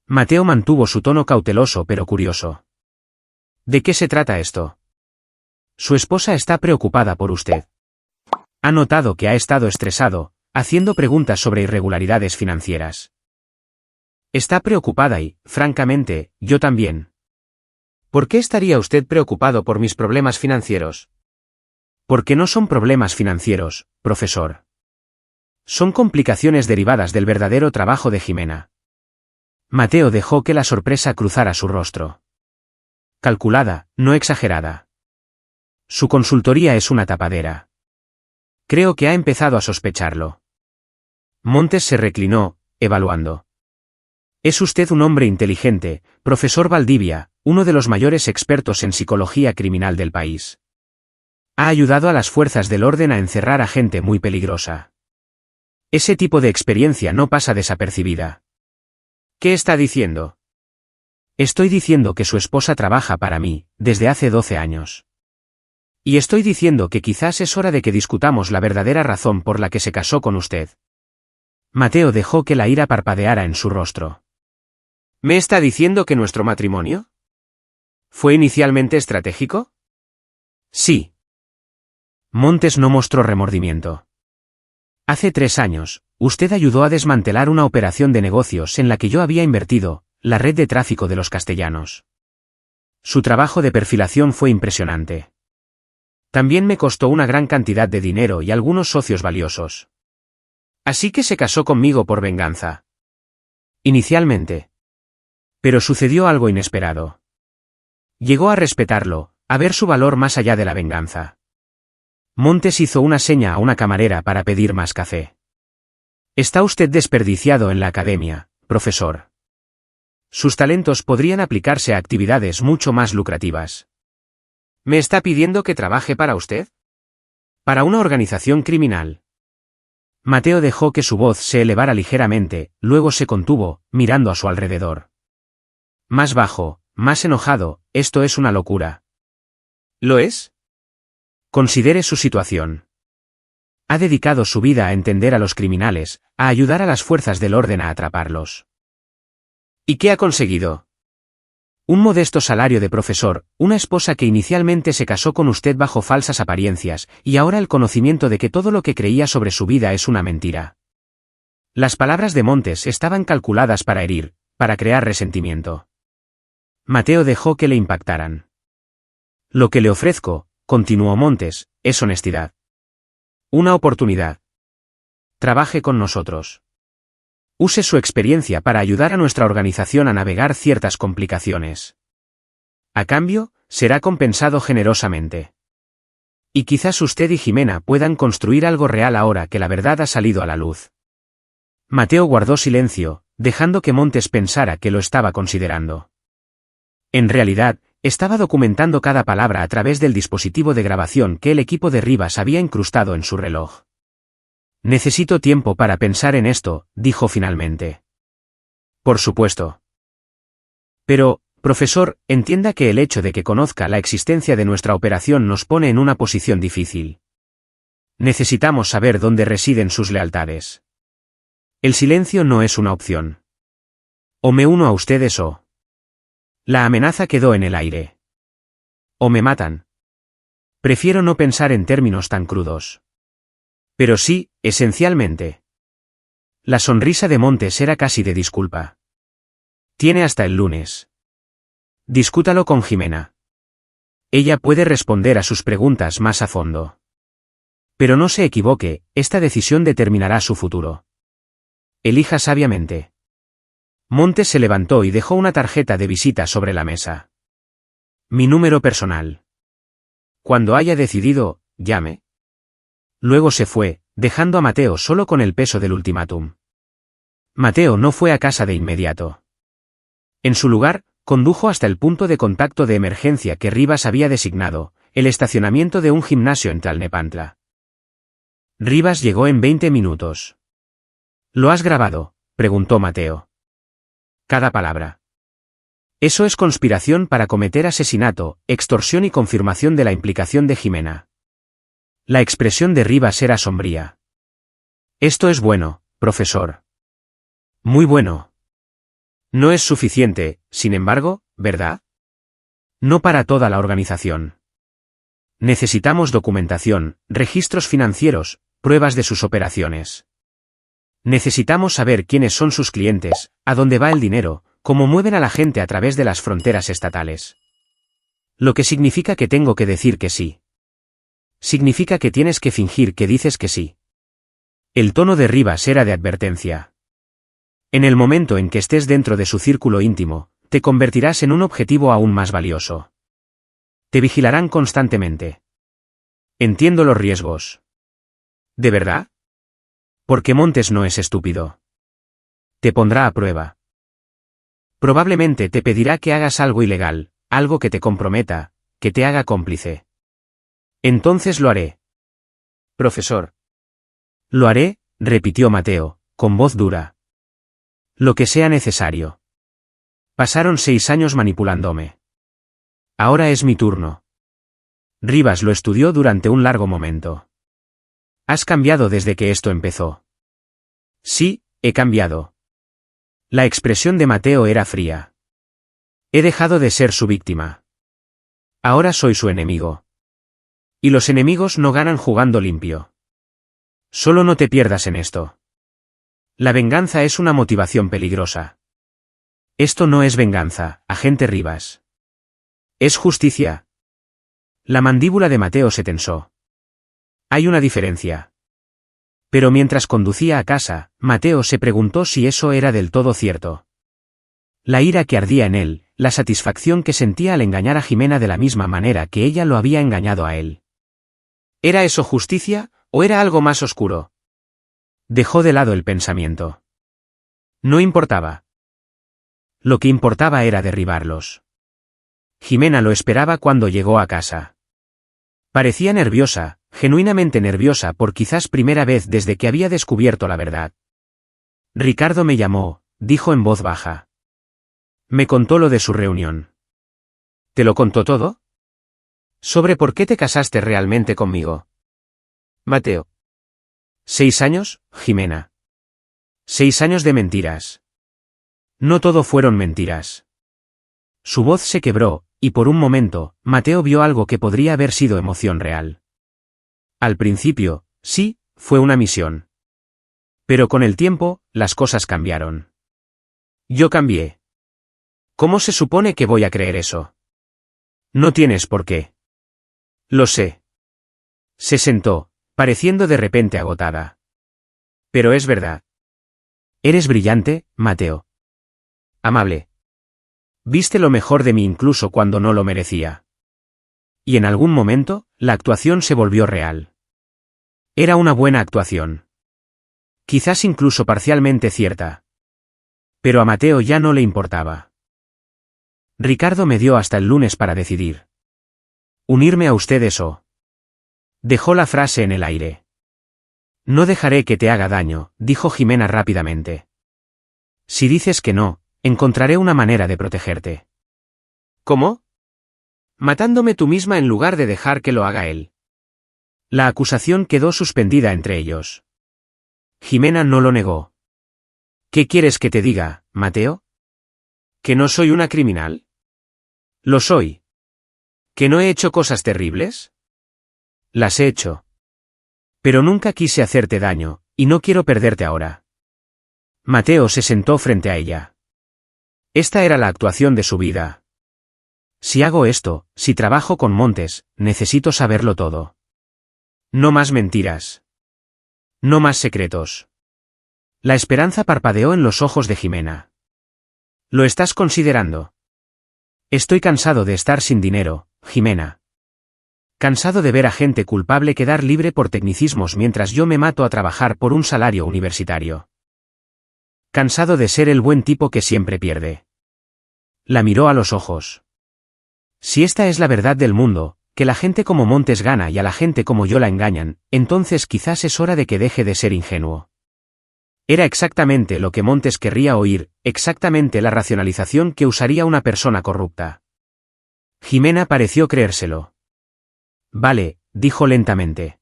Mateo mantuvo su tono cauteloso pero curioso. ¿De qué se trata esto? Su esposa está preocupada por usted. Ha notado que ha estado estresado, haciendo preguntas sobre irregularidades financieras. Está preocupada y, francamente, yo también. ¿Por qué estaría usted preocupado por mis problemas financieros? Porque no son problemas financieros, profesor. Son complicaciones derivadas del verdadero trabajo de Jimena. Mateo dejó que la sorpresa cruzara su rostro. Calculada, no exagerada. Su consultoría es una tapadera. Creo que ha empezado a sospecharlo. Montes se reclinó, evaluando. Es usted un hombre inteligente, profesor Valdivia, uno de los mayores expertos en psicología criminal del país. Ha ayudado a las fuerzas del orden a encerrar a gente muy peligrosa. Ese tipo de experiencia no pasa desapercibida. ¿Qué está diciendo? Estoy diciendo que su esposa trabaja para mí, desde hace 12 años. Y estoy diciendo que quizás es hora de que discutamos la verdadera razón por la que se casó con usted. Mateo dejó que la ira parpadeara en su rostro. ¿Me está diciendo que nuestro matrimonio fue inicialmente estratégico? Sí. Montes no mostró remordimiento. Hace 3 años, usted ayudó a desmantelar una operación de negocios en la que yo había invertido, la red de tráfico de los castellanos. Su trabajo de perfilación fue impresionante. También me costó una gran cantidad de dinero y algunos socios valiosos. Así que se casó conmigo por venganza. Inicialmente. Pero sucedió algo inesperado. Llegó a respetarlo, a ver su valor más allá de la venganza. Montes hizo una seña a una camarera para pedir más café. Está usted desperdiciado en la academia, profesor. Sus talentos podrían aplicarse a actividades mucho más lucrativas. ¿Me está pidiendo que trabaje para usted? Para una organización criminal. Mateo dejó que su voz se elevara ligeramente, luego se contuvo, mirando a su alrededor. Más bajo, más enojado, esto es una locura. ¿Lo es? Considere su situación. Ha dedicado su vida a entender a los criminales, a ayudar a las fuerzas del orden a atraparlos. ¿Y qué ha conseguido? Un modesto salario de profesor, una esposa que inicialmente se casó con usted bajo falsas apariencias, y ahora el conocimiento de que todo lo que creía sobre su vida es una mentira. Las palabras de Montes estaban calculadas para herir, para crear resentimiento. Mateo dejó que le impactaran. Lo que le ofrezco, continuó Montes, es honestidad. Una oportunidad. Trabaje con nosotros. Use su experiencia para ayudar a nuestra organización a navegar ciertas complicaciones. A cambio, será compensado generosamente. Y quizás usted y Jimena puedan construir algo real ahora que la verdad ha salido a la luz. Mateo guardó silencio, dejando que Montes pensara que lo estaba considerando. En realidad, estaba documentando cada palabra a través del dispositivo de grabación que el equipo de Rivas había incrustado en su reloj. Necesito tiempo para pensar en esto, dijo finalmente. Por supuesto. Pero, profesor, entienda que el hecho de que conozca la existencia de nuestra operación nos pone en una posición difícil. Necesitamos saber dónde residen sus lealtades. El silencio no es una opción. O me uno a ustedes o... La amenaza quedó en el aire. O me matan. Prefiero no pensar en términos tan crudos. Pero sí, esencialmente. La sonrisa de Montes era casi de disculpa. Tiene hasta el lunes. Discútalo con Jimena. Ella puede responder a sus preguntas más a fondo. Pero no se equivoque, esta decisión determinará su futuro. Elija sabiamente. Montes se levantó y dejó una tarjeta de visita sobre la mesa. Mi número personal. Cuando haya decidido, llame. Luego se fue, dejando a Mateo solo con el peso del ultimátum. Mateo no fue a casa de inmediato. En su lugar, condujo hasta el punto de contacto de emergencia que Rivas había designado, el estacionamiento de un gimnasio en Tlalnepantla. Rivas llegó en 20 minutos. ¿Lo has grabado?, preguntó Mateo. Cada palabra. Eso es conspiración para cometer asesinato, extorsión y confirmación de la implicación de Jimena. La expresión de Rivas era sombría. Esto es bueno, profesor. Muy bueno. No es suficiente, sin embargo, ¿verdad? No para toda la organización. Necesitamos documentación, registros financieros, pruebas de sus operaciones. Necesitamos saber quiénes son sus clientes, a dónde va el dinero, cómo mueven a la gente a través de las fronteras estatales. Lo que significa que tengo que decir que sí. Significa que tienes que fingir que dices que sí. El tono de Rivas era de advertencia. En el momento en que estés dentro de su círculo íntimo, te convertirás en un objetivo aún más valioso. Te vigilarán constantemente. Entiendo los riesgos. ¿De verdad? Porque Montes no es estúpido. Te pondrá a prueba. Probablemente te pedirá que hagas algo ilegal, algo que te comprometa, que te haga cómplice. Entonces lo haré. Profesor. Lo haré, repitió Mateo, con voz dura. Lo que sea necesario. Pasaron 6 años manipulándome. Ahora es mi turno. Rivas lo estudió durante un largo momento. ¿Has cambiado desde que esto empezó? Sí, he cambiado. La expresión de Mateo era fría. He dejado de ser su víctima. Ahora soy su enemigo. Y los enemigos no ganan jugando limpio. Solo no te pierdas en esto. La venganza es una motivación peligrosa. Esto no es venganza, agente Rivas. Es justicia. La mandíbula de Mateo se tensó. Hay una diferencia. Pero mientras conducía a casa, Mateo se preguntó si eso era del todo cierto. La ira que ardía en él, la satisfacción que sentía al engañar a Jimena de la misma manera que ella lo había engañado a él. ¿Era eso justicia, o era algo más oscuro? Dejó de lado el pensamiento. No importaba. Lo que importaba era derribarlos. Jimena lo esperaba cuando llegó a casa. Parecía nerviosa, genuinamente nerviosa por quizás primera vez desde que había descubierto la verdad. Ricardo me llamó, dijo en voz baja. Me contó lo de su reunión. ¿Te lo contó todo? ¿Sobre por qué te casaste realmente conmigo? Mateo. 6 años, Jimena. 6 años de mentiras. No todo fueron mentiras. Su voz se quebró, y por un momento, Mateo vio algo que podría haber sido emoción real. Al principio, sí, fue una misión. Pero con el tiempo, las cosas cambiaron. Yo cambié. ¿Cómo se supone que voy a creer eso? No tienes por qué. Lo sé. Se sentó, pareciendo de repente agotada. Pero es verdad. Eres brillante, Mateo. Amable. Viste lo mejor de mí incluso cuando no lo merecía. Y en algún momento, la actuación se volvió real. Era una buena actuación. Quizás incluso parcialmente cierta. Pero a Mateo ya no le importaba. Ricardo me dio hasta el lunes para decidir. Unirme a ustedes o... Dejó la frase en el aire. No dejaré que te haga daño, dijo Jimena rápidamente. Si dices que no, encontraré una manera de protegerte. ¿Cómo? Matándome tú misma en lugar de dejar que lo haga él. La acusación quedó suspendida entre ellos. Jimena no lo negó. ¿Qué quieres que te diga, Mateo? ¿Que no soy una criminal? Lo soy. ¿Que no he hecho cosas terribles? Las he hecho. Pero nunca quise hacerte daño, y no quiero perderte ahora. Mateo se sentó frente a ella. Esta era la actuación de su vida. Si hago esto, si trabajo con Montes, necesito saberlo todo. No más mentiras. No más secretos. La esperanza parpadeó en los ojos de Jimena. ¿Lo estás considerando? Estoy cansado de estar sin dinero, Jimena. Cansado de ver a gente culpable quedar libre por tecnicismos mientras yo me mato a trabajar por un salario universitario. Cansado de ser el buen tipo que siempre pierde. La miró a los ojos. Si esta es la verdad del mundo, que la gente como Montes gana y a la gente como yo la engañan, entonces quizás es hora de que deje de ser ingenuo. Era exactamente lo que Montes querría oír, exactamente la racionalización que usaría una persona corrupta. Jimena pareció creérselo. Vale, dijo lentamente.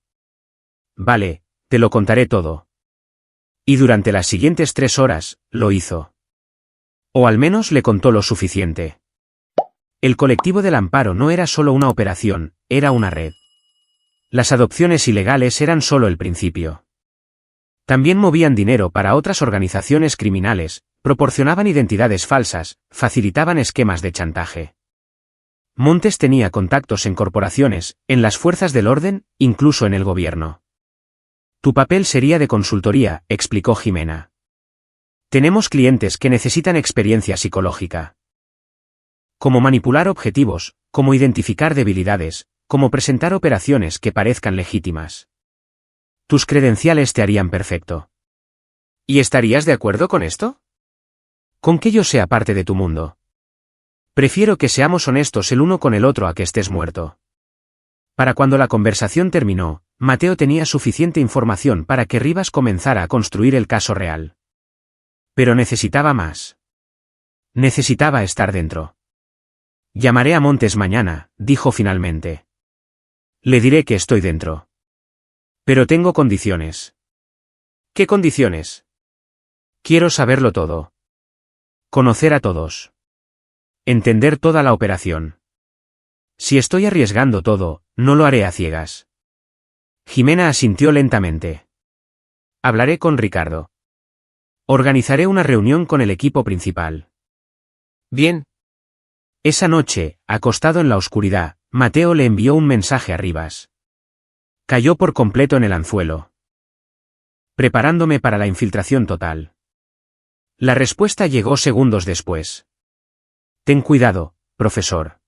Vale, te lo contaré todo. Y durante las siguientes 3 horas, lo hizo. O al menos le contó lo suficiente. El colectivo del Amparo no era solo una operación, era una red. Las adopciones ilegales eran solo el principio. También movían dinero para otras organizaciones criminales, proporcionaban identidades falsas, facilitaban esquemas de chantaje. Montes tenía contactos en corporaciones, en las fuerzas del orden, incluso en el gobierno. Tu papel sería de consultoría, explicó Jimena. Tenemos clientes que necesitan experiencia psicológica. Cómo manipular objetivos, cómo identificar debilidades, cómo presentar operaciones que parezcan legítimas. Tus credenciales te harían perfecto. ¿Y estarías de acuerdo con esto? Con que yo sea parte de tu mundo. Prefiero que seamos honestos el uno con el otro a que estés muerto. Para cuando la conversación terminó, Mateo tenía suficiente información para que Rivas comenzara a construir el caso real. Pero necesitaba más. Necesitaba estar dentro. Llamaré a Montes mañana, dijo finalmente. Le diré que estoy dentro. Pero tengo condiciones. ¿Qué condiciones? Quiero saberlo todo. Conocer a todos. Entender toda la operación. Si estoy arriesgando todo, no lo haré a ciegas. Jimena asintió lentamente. Hablaré con Ricardo. Organizaré una reunión con el equipo principal. Bien. Esa noche, acostado en la oscuridad, Mateo le envió un mensaje a Rivas. Cayó por completo en el anzuelo. Preparándome para la infiltración total. La respuesta llegó segundos después. Ten cuidado, profesor.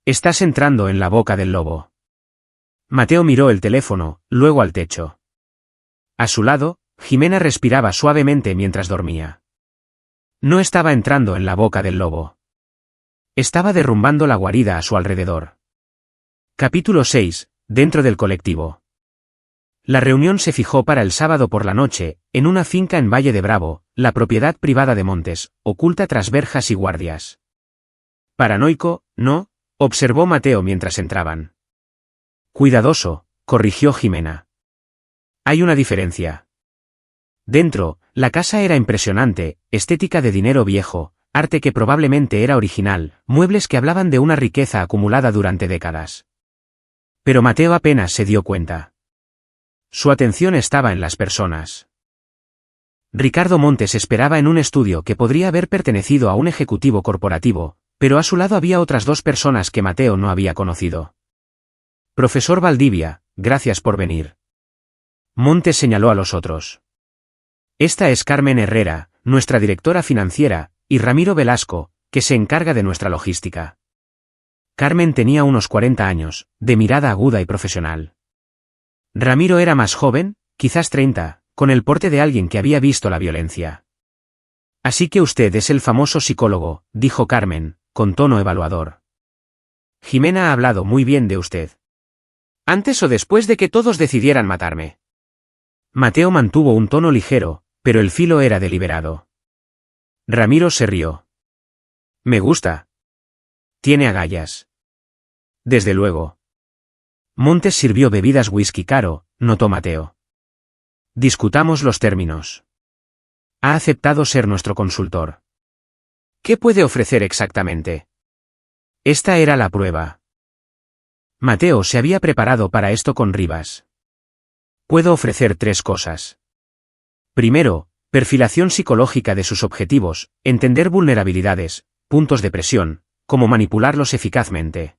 Estás entrando en la boca del lobo. Mateo miró el teléfono, luego al techo. A su lado, Jimena respiraba suavemente mientras dormía. No estaba entrando en la boca del lobo. Estaba derrumbando la guarida a su alrededor. Capítulo 6. Dentro del colectivo. La reunión se fijó para el sábado por la noche, en una finca en Valle de Bravo, la propiedad privada de Montes, oculta tras verjas y guardias. Paranoico, ¿no?, observó Mateo mientras entraban. Cuidadoso, corrigió Jimena. Hay una diferencia. Dentro, la casa era impresionante, estética de dinero viejo, arte que probablemente era original, muebles que hablaban de una riqueza acumulada durante décadas. Pero Mateo apenas se dio cuenta. Su atención estaba en las personas. Ricardo Montes esperaba en un estudio que podría haber pertenecido a un ejecutivo corporativo, pero a su lado había otras dos personas que Mateo no había conocido. Profesor Valdivia, gracias por venir. Montes señaló a los otros. Esta es Carmen Herrera, nuestra directora financiera, y Ramiro Velasco, que se encarga de nuestra logística. Carmen tenía unos 40 años, de mirada aguda y profesional. Ramiro era más joven, quizás 30, con el porte de alguien que había visto la violencia. Así que usted es el famoso psicólogo, dijo Carmen, con tono evaluador. Jimena ha hablado muy bien de usted. ¿Antes o después de que todos decidieran matarme? Mateo mantuvo un tono ligero, pero el filo era deliberado. Ramiro se rió. Me gusta. Tiene agallas. Desde luego. Montes sirvió bebidas whisky caro, notó Mateo. Discutamos los términos. Ha aceptado ser nuestro consultor. ¿Qué puede ofrecer exactamente? Esta era la prueba. Mateo se había preparado para esto con Rivas. Puedo ofrecer 3 cosas. Primero, perfilación psicológica de sus objetivos, entender vulnerabilidades, puntos de presión, cómo manipularlos eficazmente.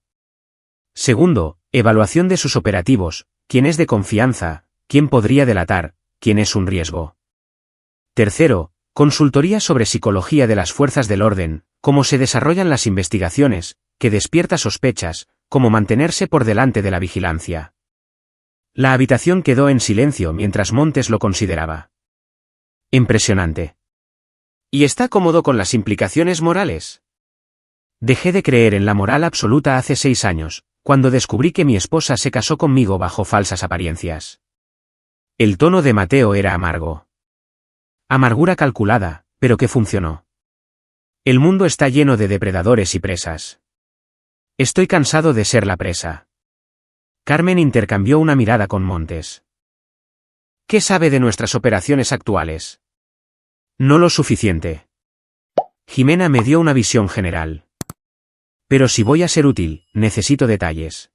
Segundo, evaluación de sus operativos, quién es de confianza, quién podría delatar, quién es un riesgo. Tercero, consultoría sobre psicología de las fuerzas del orden, cómo se desarrollan las investigaciones, que despierta sospechas, cómo mantenerse por delante de la vigilancia. La habitación quedó en silencio mientras Montes lo consideraba. Impresionante. ¿Y está cómodo con las implicaciones morales? Dejé de creer en la moral absoluta hace 6 años, cuando descubrí que mi esposa se casó conmigo bajo falsas apariencias. El tono de Mateo era amargo. Amargura calculada, pero que funcionó. El mundo está lleno de depredadores y presas. Estoy cansado de ser la presa. Carmen intercambió una mirada con Montes. ¿Qué sabe de nuestras operaciones actuales? No lo suficiente. Jimena me dio una visión general. Pero si voy a ser útil, necesito detalles.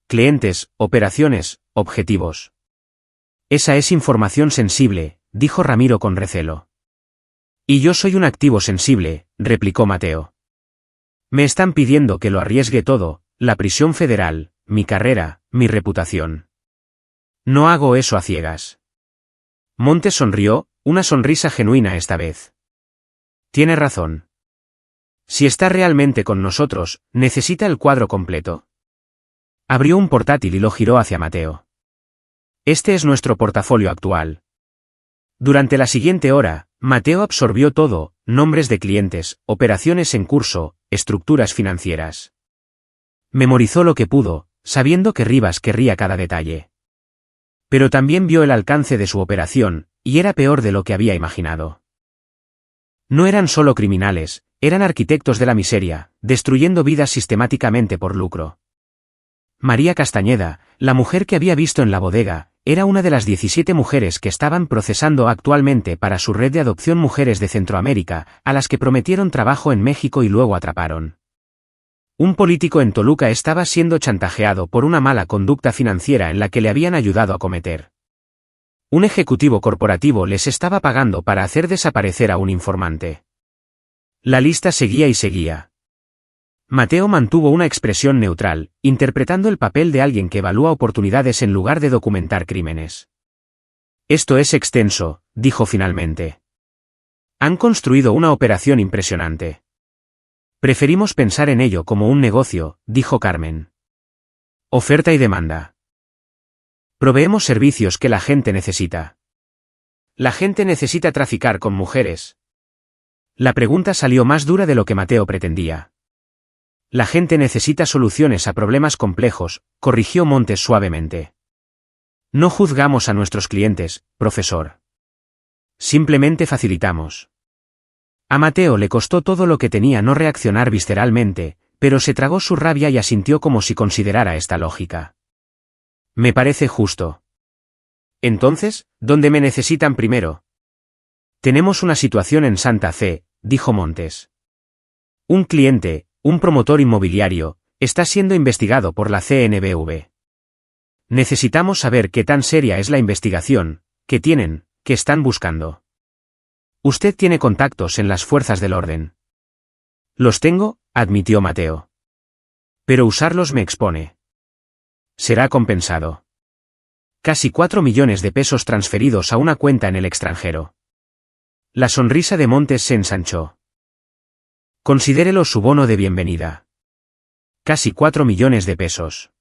clientes, operaciones, objetivos. Esa es información sensible, dijo Ramiro con recelo. Y yo soy un activo sensible, replicó Mateo. Me están pidiendo que lo arriesgue todo, la prisión federal, mi carrera, mi reputación. No hago eso a ciegas. Montes sonrió, una sonrisa genuina esta vez. Tiene razón. Si está realmente con nosotros, necesita el cuadro completo. Abrió un portátil y lo giró hacia Mateo. Este es nuestro portafolio actual. Durante la siguiente hora, Mateo absorbió todo, nombres de clientes, operaciones en curso, estructuras financieras. Memorizó lo que pudo, sabiendo que Rivas querría cada detalle. Pero también vio el alcance de su operación, y era peor de lo que había imaginado. No eran solo criminales, eran arquitectos de la miseria, destruyendo vidas sistemáticamente por lucro. María Castañeda, la mujer que había visto en la bodega, era una de las 17 mujeres que estaban procesando actualmente para su red de adopción mujeres de Centroamérica, a las que prometieron trabajo en México y luego atraparon. Un político en Toluca estaba siendo chantajeado por una mala conducta financiera en la que le habían ayudado a cometer. Un ejecutivo corporativo les estaba pagando para hacer desaparecer a un informante. La lista seguía y seguía. Mateo mantuvo una expresión neutral, interpretando el papel de alguien que evalúa oportunidades en lugar de documentar crímenes. Esto es extenso, dijo finalmente. Han construido una operación impresionante. Preferimos pensar en ello como un negocio, dijo Carmen. Oferta y demanda. Proveemos servicios que la gente necesita. La gente necesita traficar con mujeres. La pregunta salió más dura de lo que Mateo pretendía. La gente necesita soluciones a problemas complejos, corrigió Montes suavemente. No juzgamos a nuestros clientes, profesor. Simplemente facilitamos. A Mateo le costó todo lo que tenía no reaccionar visceralmente, pero se tragó su rabia y asintió como si considerara esta lógica. Me parece justo. Entonces, ¿dónde me necesitan primero? Tenemos una situación en Santa Fe, dijo Montes. Un cliente, un promotor inmobiliario, está siendo investigado por la CNBV. Necesitamos saber qué tan seria es la investigación, qué tienen, qué están buscando. Usted tiene contactos en las fuerzas del orden. Los tengo, admitió Mateo. Pero usarlos me expone. Será compensado. Casi 4 millones de pesos transferidos a una cuenta en el extranjero. La sonrisa de Montes se ensanchó. Considérelo su bono de bienvenida. Casi 4 millones de pesos.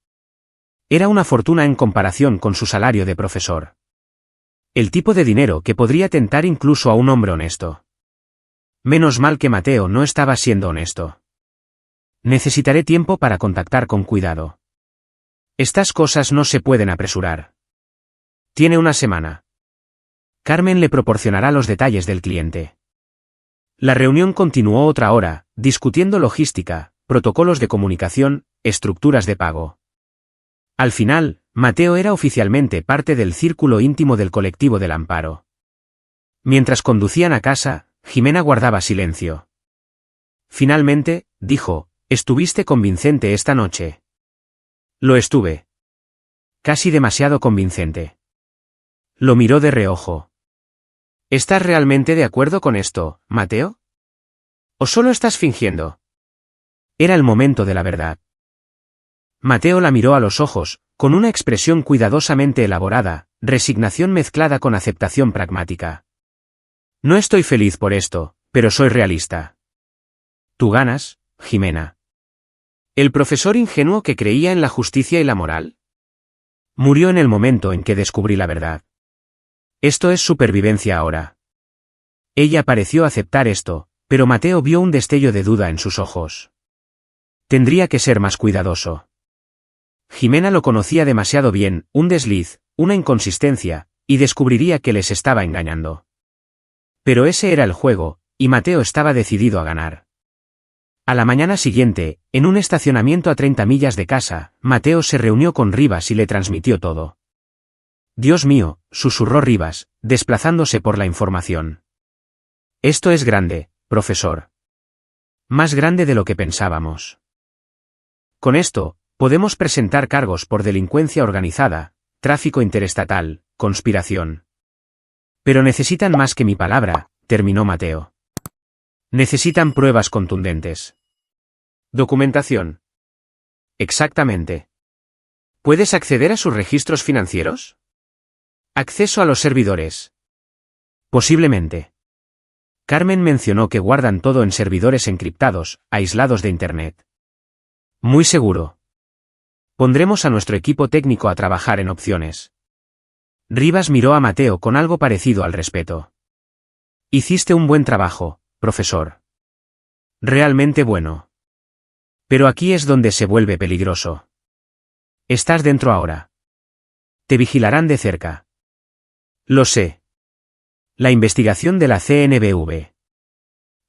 Era una fortuna en comparación con su salario de profesor. El tipo de dinero que podría tentar incluso a un hombre honesto. Menos mal que Mateo no estaba siendo honesto. Necesitaré tiempo para contactar con cuidado. Estas cosas no se pueden apresurar. Tiene una semana. Carmen le proporcionará los detalles del cliente. La reunión continuó otra hora, discutiendo logística, protocolos de comunicación, estructuras de pago. Al final, Mateo era oficialmente parte del círculo íntimo del colectivo del Amparo. Mientras conducían a casa, Jimena guardaba silencio. Finalmente, dijo, ¿estuviste convincente esta noche? Lo estuve. Casi demasiado convincente. Lo miró de reojo. ¿Estás realmente de acuerdo con esto, Mateo? ¿O solo estás fingiendo? Era el momento de la verdad. Mateo la miró a los ojos, con una expresión cuidadosamente elaborada, resignación mezclada con aceptación pragmática. No estoy feliz por esto, pero soy realista. ¿Tú ganas, Jimena? ¿El profesor ingenuo que creía en la justicia y la moral? Murió en el momento en que descubrí la verdad. Esto es supervivencia ahora. Ella pareció aceptar esto, pero Mateo vio un destello de duda en sus ojos. Tendría que ser más cuidadoso. Jimena lo conocía demasiado bien, un desliz, una inconsistencia, y descubriría que les estaba engañando. Pero ese era el juego, y Mateo estaba decidido a ganar. A la mañana siguiente, en un estacionamiento a 30 millas de casa, Mateo se reunió con Rivas y le transmitió todo. Dios mío, susurró Rivas, desplazándose por la información. Esto es grande, profesor. Más grande de lo que pensábamos. Con esto, Podemos presentar cargos por delincuencia organizada, tráfico interestatal, conspiración. Pero necesitan más que mi palabra, terminó Mateo. Necesitan pruebas contundentes. Documentación. Exactamente. ¿Puedes acceder a sus registros financieros? Acceso a los servidores. Posiblemente. Carmen mencionó que guardan todo en servidores encriptados, aislados de Internet. Muy seguro. Pondremos a nuestro equipo técnico a trabajar en opciones. Rivas miró a Mateo con algo parecido al respeto. Hiciste un buen trabajo, profesor. Realmente bueno. Pero aquí es donde se vuelve peligroso. Estás dentro ahora. Te vigilarán de cerca. Lo sé. La investigación de la CNBV.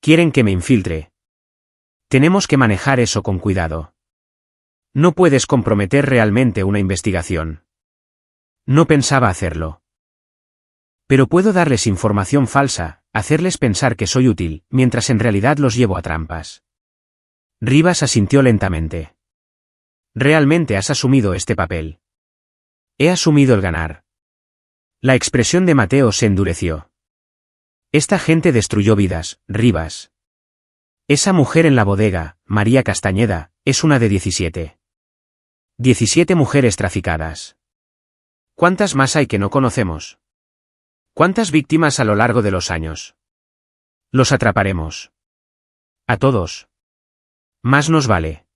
Quieren que me infiltre. Tenemos que manejar eso con cuidado. No puedes comprometer realmente una investigación. No pensaba hacerlo. Pero puedo darles información falsa, hacerles pensar que soy útil, mientras en realidad los llevo a trampas. Rivas asintió lentamente. Realmente has asumido este papel. He asumido el ganar. La expresión de Mateo se endureció. Esta gente destruyó vidas, Rivas. Esa mujer en la bodega, María Castañeda, es una de 17. 17 mujeres traficadas. ¿Cuántas más hay que no conocemos? ¿Cuántas víctimas a lo largo de los años? Los atraparemos. A todos. Más nos vale.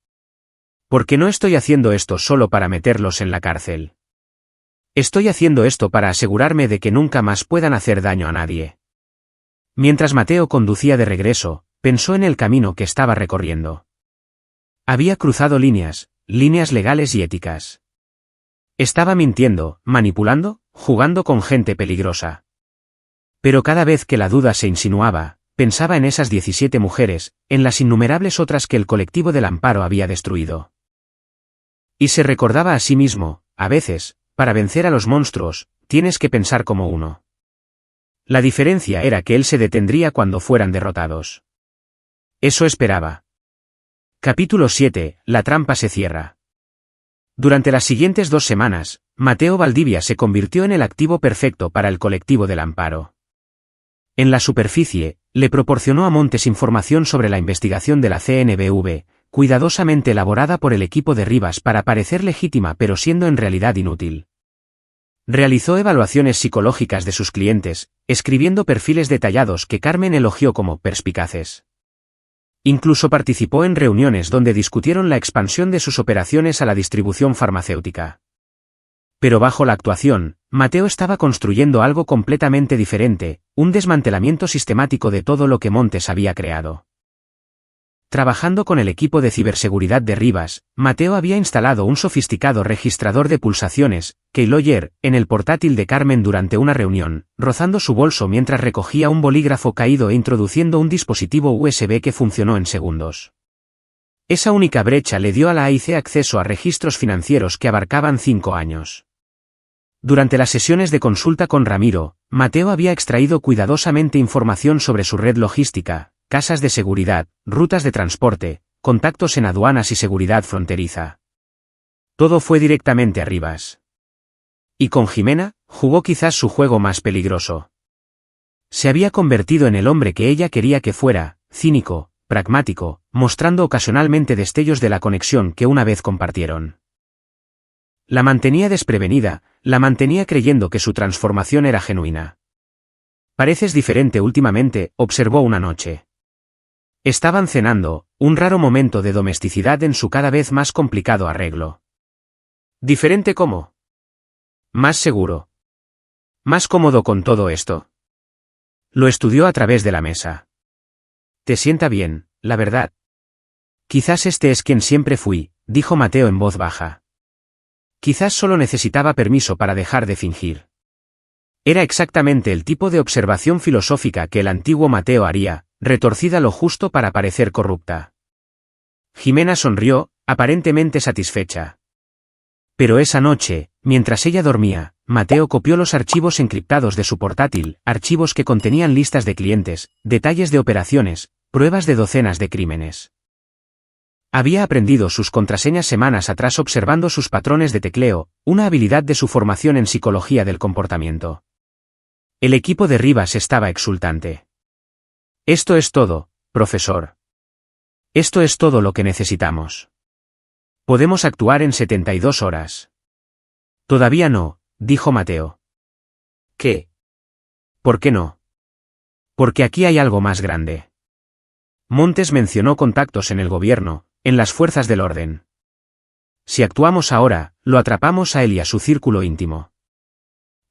Porque no estoy haciendo esto solo para meterlos en la cárcel. Estoy haciendo esto para asegurarme de que nunca más puedan hacer daño a nadie. Mientras Mateo conducía de regreso, pensó en el camino que estaba recorriendo. Había cruzado líneas legales y éticas. Estaba mintiendo, manipulando, jugando con gente peligrosa. Pero cada vez que la duda se insinuaba, pensaba en esas 17 mujeres, en las innumerables otras que el colectivo del Amparo había destruido. Y se recordaba a sí mismo, a veces, para vencer a los monstruos, tienes que pensar como uno. La diferencia era que él se detendría cuando fueran derrotados. Eso esperaba. Capítulo 7. La trampa se cierra. Durante las siguientes 2 semanas, Mateo Valdivia se convirtió en el activo perfecto para el colectivo del Amparo. En la superficie, le proporcionó a Montes información sobre la investigación de la CNBV, cuidadosamente elaborada por el equipo de Rivas para parecer legítima pero siendo en realidad inútil. Realizó evaluaciones psicológicas de sus clientes, escribiendo perfiles detallados que Carmen elogió como perspicaces. Incluso participó en reuniones donde discutieron la expansión de sus operaciones a la distribución farmacéutica. Pero bajo la actuación, Mateo estaba construyendo algo completamente diferente, un desmantelamiento sistemático de todo lo que Montes había creado. Trabajando con el equipo de ciberseguridad de Rivas, Mateo había instalado un sofisticado registrador de pulsaciones, Keylogger, en el portátil de Carmen durante una reunión, rozando su bolso mientras recogía un bolígrafo caído e introduciendo un dispositivo USB que funcionó en segundos. Esa única brecha le dio a la AIC acceso a registros financieros que abarcaban 5 años. Durante las sesiones de consulta con Ramiro, Mateo había extraído cuidadosamente información sobre su red logística, casas de seguridad, rutas de transporte, contactos en aduanas y seguridad fronteriza. Todo fue directamente a Rivas. Y con Jimena, jugó quizás su juego más peligroso. Se había convertido en el hombre que ella quería que fuera, cínico, pragmático, mostrando ocasionalmente destellos de la conexión que una vez compartieron. La mantenía desprevenida, la mantenía creyendo que su transformación era genuina. Pareces diferente últimamente, observó una noche. Estaban cenando, un raro momento de domesticidad en su cada vez más complicado arreglo. ¿Diferente cómo? Más seguro. Más cómodo con todo esto. Lo estudió a través de la mesa. Te sienta bien, la verdad. Quizás este es quien siempre fui, dijo Mateo en voz baja. Quizás solo necesitaba permiso para dejar de fingir. Era exactamente el tipo de observación filosófica que el antiguo Mateo haría, retorcida lo justo para parecer corrupta. Jimena sonrió, aparentemente satisfecha. Pero esa noche, mientras ella dormía, Mateo copió los archivos encriptados de su portátil, archivos que contenían listas de clientes, detalles de operaciones, pruebas de docenas de crímenes. Había aprendido sus contraseñas semanas atrás observando sus patrones de tecleo, una habilidad de su formación en psicología del comportamiento. El equipo de Rivas estaba exultante. Esto es todo, profesor. Esto es todo lo que necesitamos. Podemos actuar en 72 horas. Todavía no, dijo Mateo. ¿Qué? ¿Por qué no? Porque aquí hay algo más grande. Montes mencionó contactos en el gobierno, en las fuerzas del orden. Si actuamos ahora, lo atrapamos a él y a su círculo íntimo.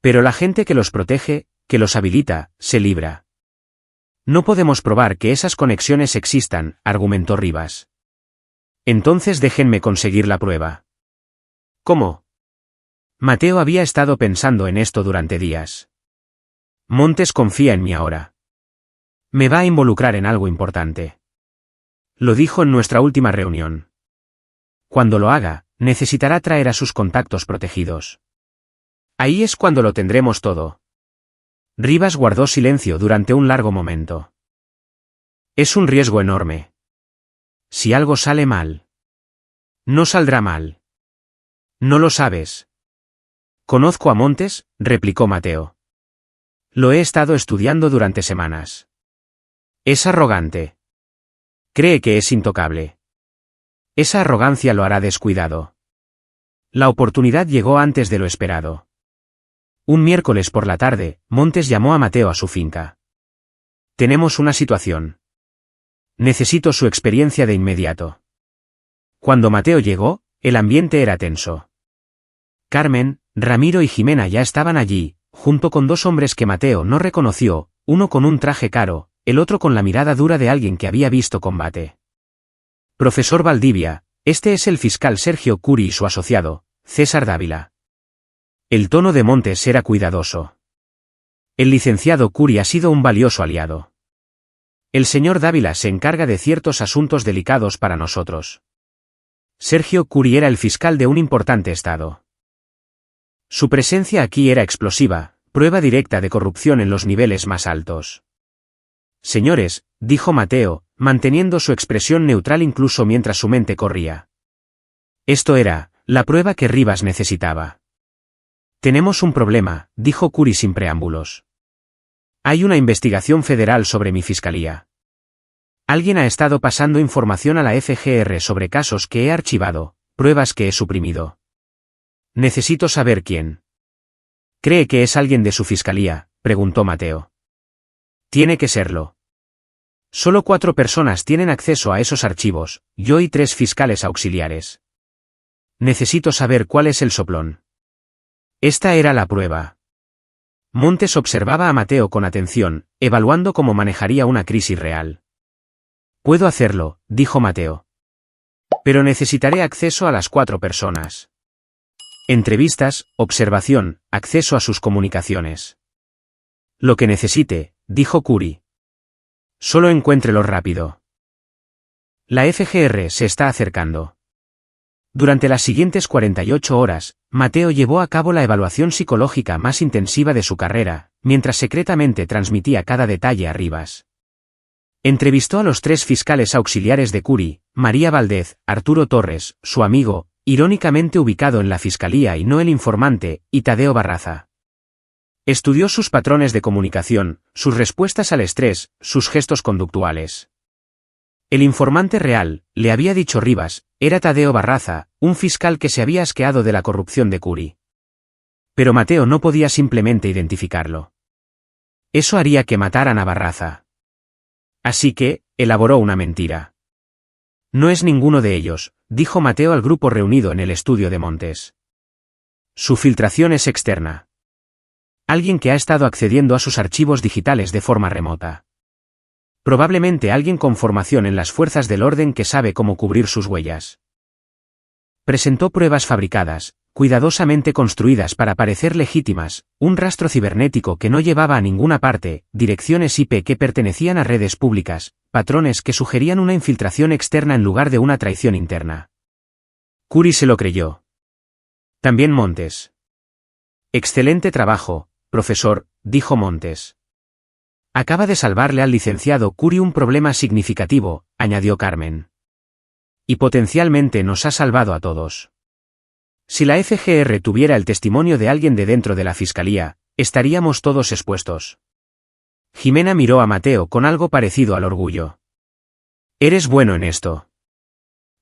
Pero la gente que los protege, que los habilita, se libra. No podemos probar que esas conexiones existan, argumentó Rivas. Entonces déjenme conseguir la prueba. ¿Cómo? Mateo había estado pensando en esto durante días. Montes confía en mí ahora. Me va a involucrar en algo importante. Lo dijo en nuestra última reunión. Cuando lo haga, necesitará traer a sus contactos protegidos. Ahí es cuando lo tendremos todo. Rivas guardó silencio durante un largo momento. Es un riesgo enorme. Si algo sale mal. No saldrá mal. No lo sabes. Conozco a Montes, replicó Mateo. Lo he estado estudiando durante semanas. Es arrogante. Cree que es intocable. Esa arrogancia lo hará descuidado. La oportunidad llegó antes de lo esperado. Un miércoles por la tarde, Montes llamó a Mateo a su finca. Tenemos una situación. Necesito su experiencia de inmediato. Cuando Mateo llegó, el ambiente era tenso. Carmen, Ramiro y Jimena ya estaban allí, junto con dos hombres que Mateo no reconoció, uno con un traje caro, el otro con la mirada dura de alguien que había visto combate. Profesor Valdivia, este es el fiscal Sergio Curi y su asociado, César Dávila. El tono de Montes era cuidadoso. El licenciado Curi ha sido un valioso aliado. El señor Dávila se encarga de ciertos asuntos delicados para nosotros. Sergio Curi era el fiscal de un importante estado. Su presencia aquí era explosiva, prueba directa de corrupción en los niveles más altos. Señores, dijo Mateo, manteniendo su expresión neutral incluso mientras su mente corría. Esto era la prueba que Rivas necesitaba. Tenemos un problema, dijo Curi sin preámbulos. Hay una investigación federal sobre mi fiscalía. Alguien ha estado pasando información a la FGR sobre casos que he archivado, pruebas que he suprimido. Necesito saber quién. ¿Cree que es alguien de su fiscalía?, preguntó Mateo. Tiene que serlo. Solo 4 personas tienen acceso a esos archivos, yo y 3 fiscales auxiliares. Necesito saber cuál es el soplón. Esta era la prueba. Montes observaba a Mateo con atención, evaluando cómo manejaría una crisis real. Puedo hacerlo, dijo Mateo. Pero necesitaré acceso a las 4 personas. Entrevistas, observación, acceso a sus comunicaciones. Lo que necesite, dijo Curi. Solo encuéntrelo rápido. La FGR se está acercando. Durante las siguientes 48 horas, Mateo llevó a cabo la evaluación psicológica más intensiva de su carrera, mientras secretamente transmitía cada detalle a Rivas. Entrevistó a los 3 fiscales auxiliares de Curi, María Valdez, Arturo Torres, su amigo, irónicamente ubicado en la fiscalía y no el informante, y Tadeo Barraza. Estudió sus patrones de comunicación, sus respuestas al estrés, sus gestos conductuales. El informante real, le había dicho Rivas, era Tadeo Barraza, un fiscal que se había asqueado de la corrupción de Curi. Pero Mateo no podía simplemente identificarlo. Eso haría que mataran a Barraza. Así que, elaboró una mentira. No es ninguno de ellos, dijo Mateo al grupo reunido en el estudio de Montes. Su filtración es externa. Alguien que ha estado accediendo a sus archivos digitales de forma remota. Probablemente alguien con formación en las fuerzas del orden que sabe cómo cubrir sus huellas. Presentó pruebas fabricadas, cuidadosamente construidas para parecer legítimas, un rastro cibernético que no llevaba a ninguna parte, direcciones IP que pertenecían a redes públicas, patrones que sugerían una infiltración externa en lugar de una traición interna. Curi se lo creyó. También Montes. Excelente trabajo, profesor, dijo Montes. Acaba de salvarle al licenciado Curi un problema significativo, añadió Carmen. Y potencialmente nos ha salvado a todos. Si la FGR tuviera el testimonio de alguien de dentro de la fiscalía, estaríamos todos expuestos. Jimena miró a Mateo con algo parecido al orgullo. Eres bueno en esto.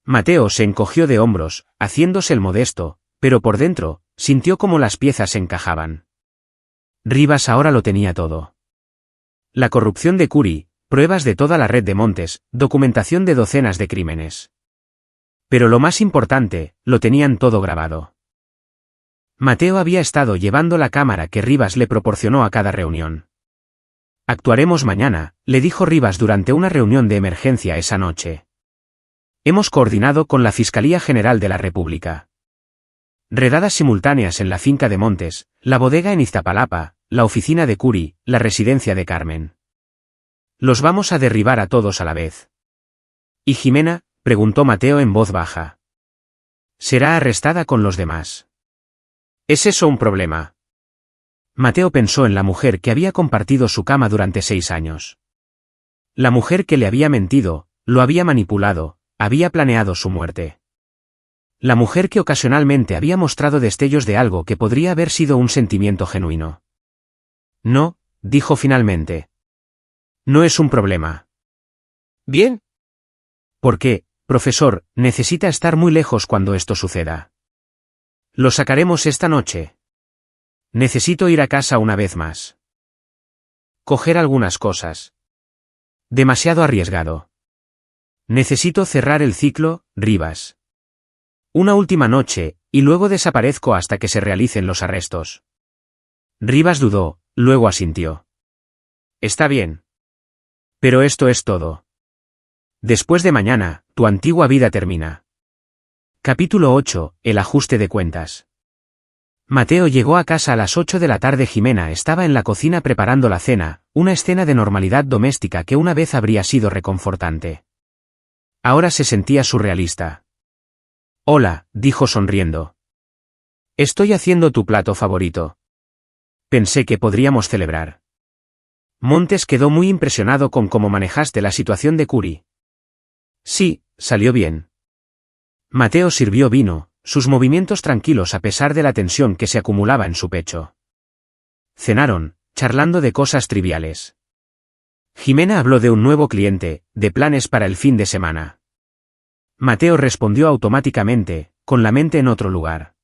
Mateo se encogió de hombros, haciéndose el modesto, pero por dentro, sintió como las piezas encajaban. Rivas ahora lo tenía todo. La corrupción de Curi, pruebas de toda la red de Montes, documentación de docenas de crímenes. Pero lo más importante, lo tenían todo grabado. Mateo había estado llevando la cámara que Rivas le proporcionó a cada reunión. Actuaremos mañana, le dijo Rivas durante una reunión de emergencia esa noche. Hemos coordinado con la Fiscalía General de la República. Redadas simultáneas en la finca de Montes, la bodega en Iztapalapa, la oficina de Curi, la residencia de Carmen. Los vamos a derribar a todos a la vez. ¿Y Jimena?, preguntó Mateo en voz baja. Será arrestada con los demás. ¿Es eso un problema? Mateo pensó en la mujer que había compartido su cama durante 6 años. La mujer que le había mentido, lo había manipulado, había planeado su muerte. La mujer que ocasionalmente había mostrado destellos de algo que podría haber sido un sentimiento genuino. No, dijo finalmente. No es un problema. Bien. ¿Por qué, profesor, necesita estar muy lejos cuando esto suceda? Lo sacaremos esta noche. Necesito ir a casa una vez más. Coger algunas cosas. Demasiado arriesgado. Necesito cerrar el ciclo, Rivas. Una última noche, y luego desaparezco hasta que se realicen los arrestos. Rivas dudó, luego asintió. Está bien. Pero esto es todo. Después de mañana, tu antigua vida termina. Capítulo 8, el ajuste de cuentas. Mateo llegó a casa a las 8 de la tarde. Jimena estaba en la cocina preparando la cena, una escena de normalidad doméstica que una vez habría sido reconfortante. Ahora se sentía surrealista. Hola, dijo sonriendo. Estoy haciendo tu plato favorito. Pensé que podríamos celebrar. Montes quedó muy impresionado con cómo manejaste la situación de Curi. Sí, salió bien. Mateo sirvió vino, sus movimientos tranquilos a pesar de la tensión que se acumulaba en su pecho. Cenaron, charlando de cosas triviales. Jimena habló de un nuevo cliente, de planes para el fin de semana. Mateo respondió automáticamente, con la mente en otro lugar.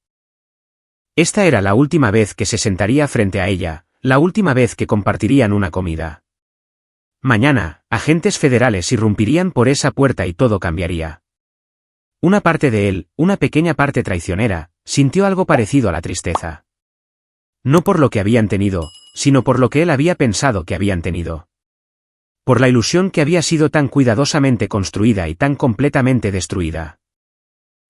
Esta era la última vez que se sentaría frente a ella, la última vez que compartirían una comida. Mañana, agentes federales irrumpirían por esa puerta y todo cambiaría. Una parte de él, una pequeña parte traicionera, sintió algo parecido a la tristeza. No por lo que habían tenido, sino por lo que él había pensado que habían tenido. Por la ilusión que había sido tan cuidadosamente construida y tan completamente destruida.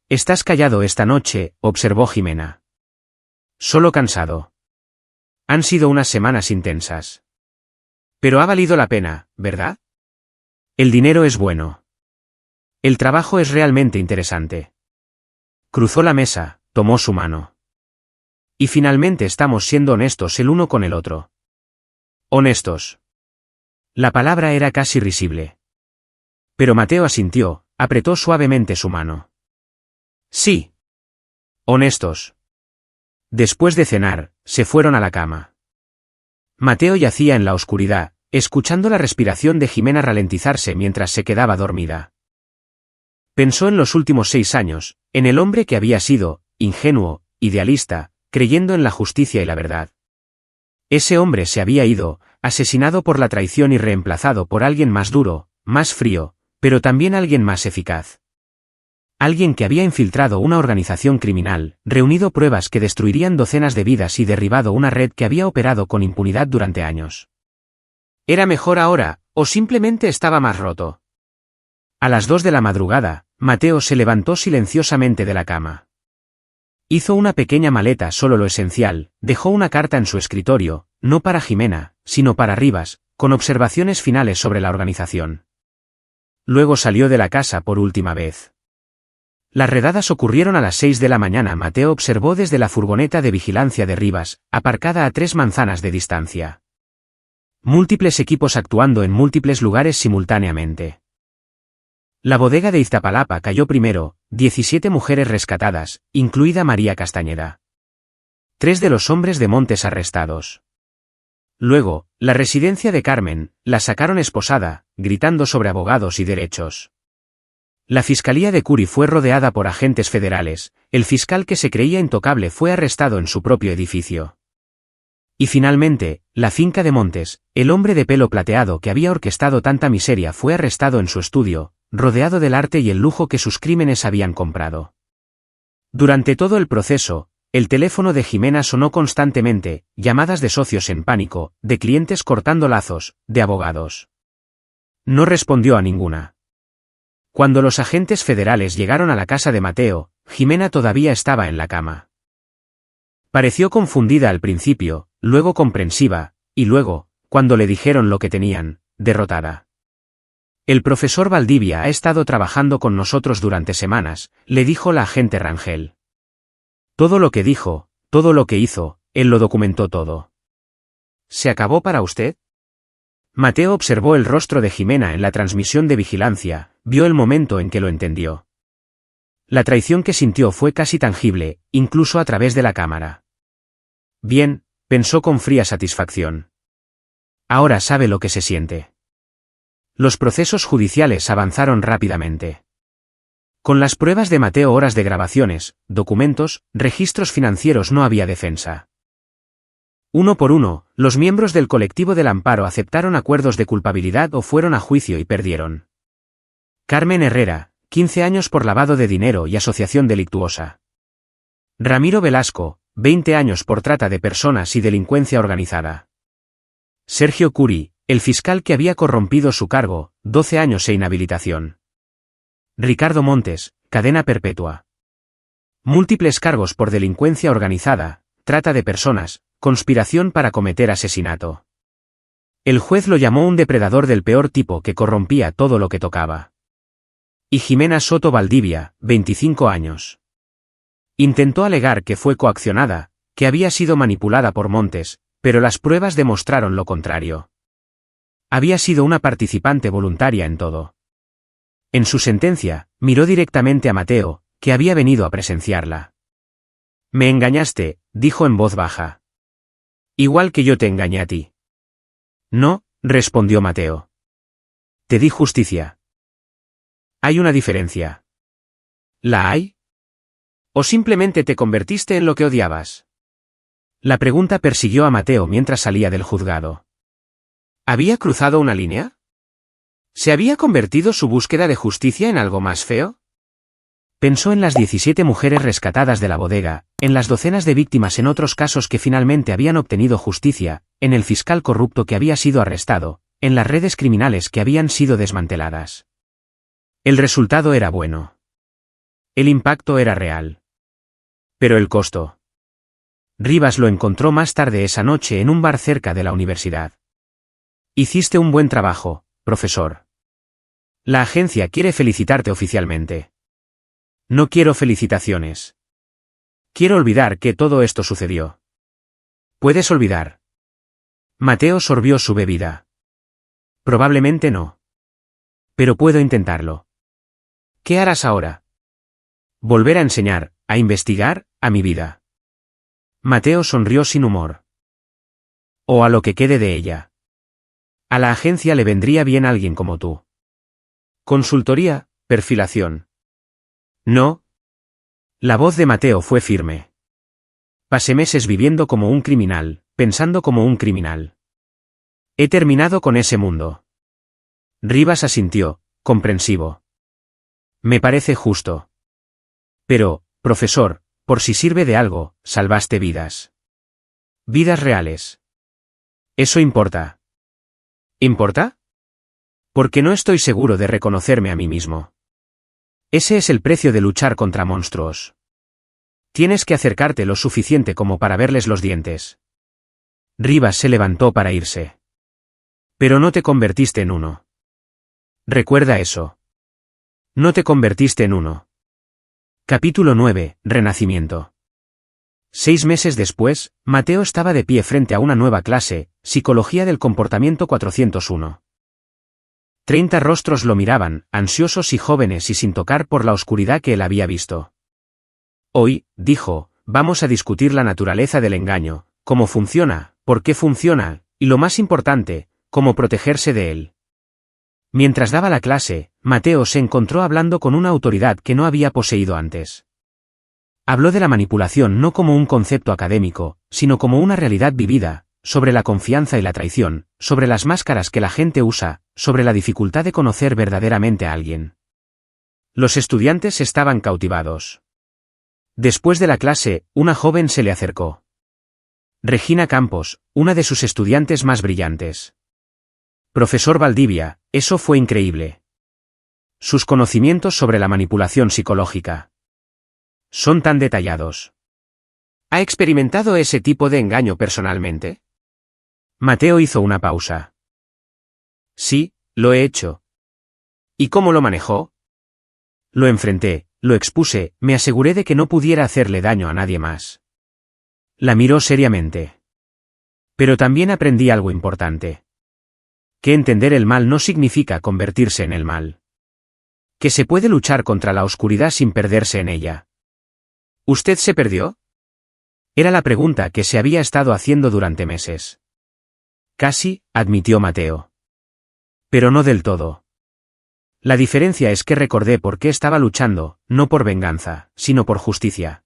Estás callado esta noche, observó Jimena. Solo cansado. Han sido unas semanas intensas. Pero ha valido la pena, ¿verdad? El dinero es bueno. El trabajo es realmente interesante. Cruzó la mesa, tomó su mano. Y finalmente estamos siendo honestos el uno con el otro. Honestos. La palabra era casi risible. Pero Mateo asintió, apretó suavemente su mano. Sí. Honestos. Después de cenar, se fueron a la cama. Mateo yacía en la oscuridad, escuchando la respiración de Jimena ralentizarse mientras se quedaba dormida. Pensó en los últimos 6 años, en el hombre que había sido, ingenuo, idealista, creyendo en la justicia y la verdad. Ese hombre se había ido, asesinado por la traición y reemplazado por alguien más duro, más frío, pero también alguien más eficaz. Alguien que había infiltrado una organización criminal, reunido pruebas que destruirían docenas de vidas y derribado una red que había operado con impunidad durante años. ¿Era mejor ahora, o simplemente estaba más roto? A las 2 de la madrugada, Mateo se levantó silenciosamente de la cama. Hizo una pequeña maleta, solo lo esencial, dejó una carta en su escritorio, no para Jimena, sino para Rivas, con observaciones finales sobre la organización. Luego salió de la casa por última vez. Las redadas ocurrieron a las 6 de la mañana. Mateo observó desde la furgoneta de vigilancia de Rivas, aparcada a 3 manzanas de distancia. Múltiples equipos actuando en múltiples lugares simultáneamente. La bodega de Iztapalapa cayó primero, 17 mujeres rescatadas, incluida María Castañeda. 3 de los hombres de Montes arrestados. Luego, la residencia de Carmen, la sacaron esposada, gritando sobre abogados y derechos. La fiscalía de Curi fue rodeada por agentes federales, el fiscal que se creía intocable fue arrestado en su propio edificio. Y finalmente, la finca de Montes, el hombre de pelo plateado que había orquestado tanta miseria fue arrestado en su estudio, rodeado del arte y el lujo que sus crímenes habían comprado. Durante todo el proceso, el teléfono de Jimena sonó constantemente, llamadas de socios en pánico, de clientes cortando lazos, de abogados. No respondió a ninguna. Cuando los agentes federales llegaron a la casa de Mateo, Jimena todavía estaba en la cama. Pareció confundida al principio, luego comprensiva, y luego, cuando le dijeron lo que tenían, derrotada. El profesor Valdivia ha estado trabajando con nosotros durante semanas, le dijo la agente Rangel. Todo lo que dijo, todo lo que hizo, él lo documentó todo. ¿Se acabó para usted? Mateo observó el rostro de Jimena en la transmisión de vigilancia, vio el momento en que lo entendió. La traición que sintió fue casi tangible, incluso a través de la cámara. Bien, pensó con fría satisfacción. Ahora sabe lo que se siente. Los procesos judiciales avanzaron rápidamente. Con las pruebas de Mateo, horas de grabaciones, documentos, registros financieros, no había defensa. Uno por uno, los miembros del colectivo del amparo aceptaron acuerdos de culpabilidad o fueron a juicio y perdieron. Carmen Herrera, 15 años por lavado de dinero y asociación delictuosa. Ramiro Velasco, 20 años por trata de personas y delincuencia organizada. Sergio Curi, el fiscal que había corrompido su cargo, 12 años e inhabilitación. Ricardo Montes, cadena perpetua. Múltiples cargos por delincuencia organizada, trata de personas, conspiración para cometer asesinato. El juez lo llamó un depredador del peor tipo que corrompía todo lo que tocaba. Y Jimena Soto Valdivia, 25 años. Intentó alegar que fue coaccionada, que había sido manipulada por Montes, pero las pruebas demostraron lo contrario. Había sido una participante voluntaria en todo. En su sentencia, miró directamente a Mateo, que había venido a presenciarla. Me engañaste, dijo en voz baja. Igual que yo te engañé a ti. No, respondió Mateo. Te di justicia. Hay una diferencia. ¿La hay? ¿O simplemente te convertiste en lo que odiabas? La pregunta persiguió a Mateo mientras salía del juzgado. ¿Había cruzado una línea? ¿Se había convertido su búsqueda de justicia en algo más feo? Pensó en las 17 mujeres rescatadas de la bodega, en las docenas de víctimas en otros casos que finalmente habían obtenido justicia, en el fiscal corrupto que había sido arrestado, en las redes criminales que habían sido desmanteladas. El resultado era bueno. El impacto era real. Pero el costo. Rivas lo encontró más tarde esa noche en un bar cerca de la universidad. Hiciste un buen trabajo, profesor. La agencia quiere felicitarte oficialmente. No quiero felicitaciones. Quiero olvidar que todo esto sucedió. ¿Puedes olvidar? Mateo sorbió su bebida. Probablemente no. Pero puedo intentarlo. ¿Qué harás ahora? Volver a enseñar, a investigar, a mi vida. Mateo sonrió sin humor. O a lo que quede de ella. A la agencia le vendría bien alguien como tú. Consultoría, perfilación. No. La voz de Mateo fue firme. Pasé meses viviendo como un criminal, pensando como un criminal. He terminado con ese mundo. Rivas asintió, comprensivo. Me parece justo. Pero, profesor, por si sirve de algo, salvaste vidas. Vidas reales. Eso importa. ¿Importa? Porque no estoy seguro de reconocerme a mí mismo. Ese es el precio de luchar contra monstruos. Tienes que acercarte lo suficiente como para verles los dientes. Rivas se levantó para irse. Pero no te convertiste en uno. Recuerda eso. No te convertiste en uno. Capítulo 9, Renacimiento. 6 meses después, Mateo estaba de pie frente a una nueva clase, Psicología del Comportamiento 401. 30 rostros lo miraban, ansiosos y jóvenes y sin tocar por la oscuridad que él había visto. Hoy, dijo, vamos a discutir la naturaleza del engaño, cómo funciona, por qué funciona, y lo más importante, cómo protegerse de él. Mientras daba la clase, Mateo se encontró hablando con una autoridad que no había poseído antes. Habló de la manipulación no como un concepto académico, sino como una realidad vivida, sobre la confianza y la traición, sobre las máscaras que la gente usa, sobre la dificultad de conocer verdaderamente a alguien. Los estudiantes estaban cautivados. Después de la clase, una joven se le acercó. Regina Campos, una de sus estudiantes más brillantes. Profesor Valdivia, eso fue increíble. Sus conocimientos sobre la manipulación psicológica son tan detallados. ¿Ha experimentado ese tipo de engaño personalmente? Mateo hizo una pausa. Sí, lo he hecho. ¿Y cómo lo manejó? Lo enfrenté, lo expuse, me aseguré de que no pudiera hacerle daño a nadie más. La miró seriamente. Pero también aprendí algo importante. Que entender el mal no significa convertirse en el mal. Que se puede luchar contra la oscuridad sin perderse en ella. ¿Usted se perdió? Era la pregunta que se había estado haciendo durante meses. Casi, admitió Mateo. Pero no del todo. La diferencia es que recordé por qué estaba luchando, no por venganza, sino por justicia.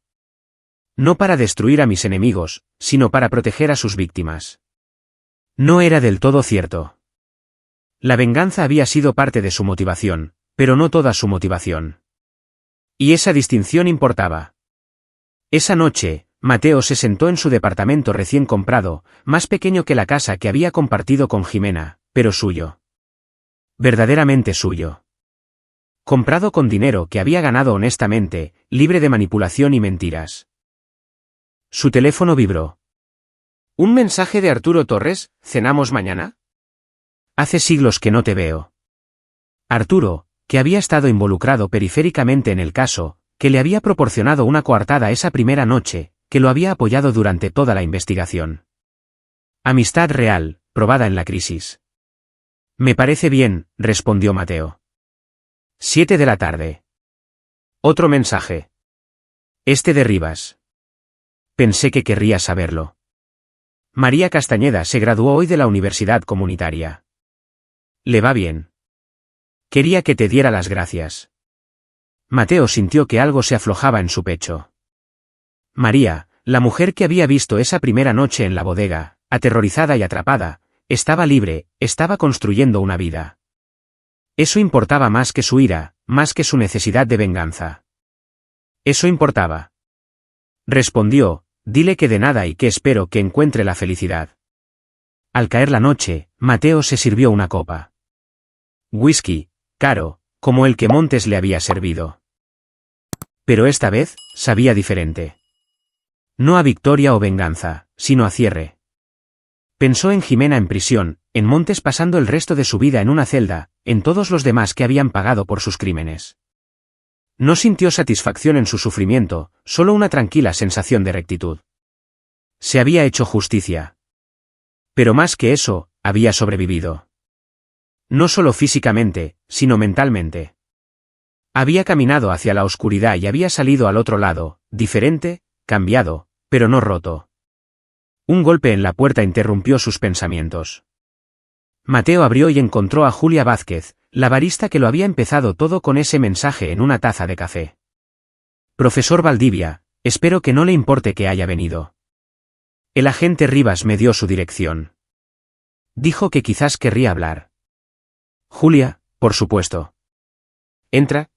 No para destruir a mis enemigos, sino para proteger a sus víctimas. No era del todo cierto. La venganza había sido parte de su motivación, pero no toda su motivación. Y esa distinción importaba. Esa noche, Mateo se sentó en su departamento recién comprado, más pequeño que la casa que había compartido con Jimena, pero suyo. Verdaderamente suyo. Comprado con dinero que había ganado honestamente, libre de manipulación y mentiras. Su teléfono vibró. ¿Un mensaje de Arturo Torres? ¿Cenamos mañana? Hace siglos que no te veo. Arturo, que había estado involucrado periféricamente en el caso, que le había proporcionado una coartada esa primera noche, que lo había apoyado durante toda la investigación. Amistad real, probada en la crisis. Me parece bien, respondió Mateo. 7 de la tarde. Otro mensaje. Este de Rivas. Pensé que querría saberlo. María Castañeda se graduó hoy de la Universidad Comunitaria. ¿Le va bien? Quería que te diera las gracias. Mateo sintió que algo se aflojaba en su pecho. María, la mujer que había visto esa primera noche en la bodega, aterrorizada y atrapada, estaba libre, estaba construyendo una vida. Eso importaba más que su ira, más que su necesidad de venganza. Eso importaba. Respondió, dile que de nada y que espero que encuentre la felicidad. Al caer la noche, Mateo se sirvió una copa. Whisky, caro, como el que Montes le había servido. Pero esta vez, sabía diferente. No a victoria o venganza, sino a cierre. Pensó en Jimena en prisión, en Montes pasando el resto de su vida en una celda, en todos los demás que habían pagado por sus crímenes. No sintió satisfacción en su sufrimiento, solo una tranquila sensación de rectitud. Se había hecho justicia. Pero más que eso, había sobrevivido. No solo físicamente, sino mentalmente. Había caminado hacia la oscuridad y había salido al otro lado, diferente, cambiado, pero no roto. Un golpe en la puerta interrumpió sus pensamientos. Mateo abrió y encontró a Julia Vázquez, la barista que lo había empezado todo con ese mensaje en una taza de café. Profesor Valdivia, espero que no le importe que haya venido. El agente Rivas me dio su dirección. Dijo que quizás querría hablar. Julia, por supuesto. ¿Entra?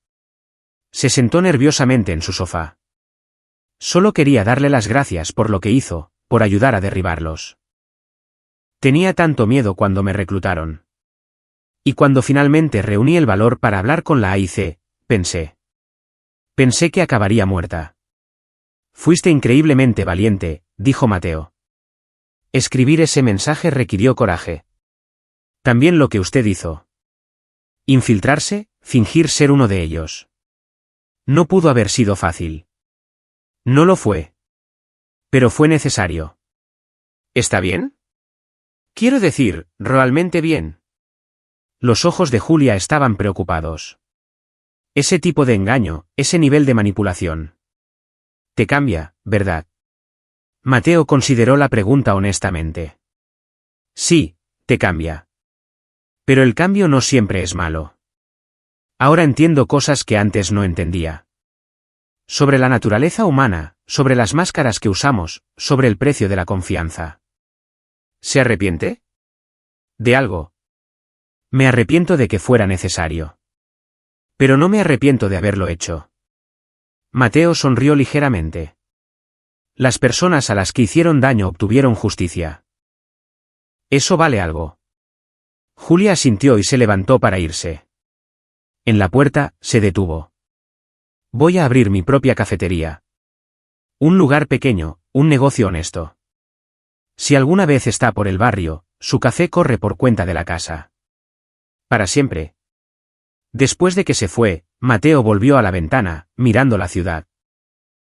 Se sentó nerviosamente en su sofá. Solo quería darle las gracias por lo que hizo, por ayudar a derribarlos. Tenía tanto miedo cuando me reclutaron. Y cuando finalmente reuní el valor para hablar con la AIC, pensé. Pensé que acabaría muerta. Fuiste increíblemente valiente, dijo Mateo. Escribir ese mensaje requirió coraje. También lo que usted hizo. Infiltrarse, fingir ser uno de ellos. No pudo haber sido fácil. No lo fue. Pero fue necesario. ¿Está bien? Quiero decir, realmente bien. Los ojos de Julia estaban preocupados. Ese tipo de engaño, ese nivel de manipulación. Te cambia, ¿verdad? Mateo consideró la pregunta honestamente. Sí, te cambia. Pero el cambio no siempre es malo. Ahora entiendo cosas que antes no entendía. Sobre la naturaleza humana, sobre las máscaras que usamos, sobre el precio de la confianza. ¿Se arrepiente? ¿De algo? Me arrepiento de que fuera necesario. Pero no me arrepiento de haberlo hecho. Mateo sonrió ligeramente. Las personas a las que hicieron daño obtuvieron justicia. Eso vale algo. Julia asintió y se levantó para irse. En la puerta, se detuvo. Voy a abrir mi propia cafetería. Un lugar pequeño, un negocio honesto. Si alguna vez está por el barrio, su café corre por cuenta de la casa. Para siempre. Después de que se fue, Mateo volvió a la ventana, mirando la ciudad.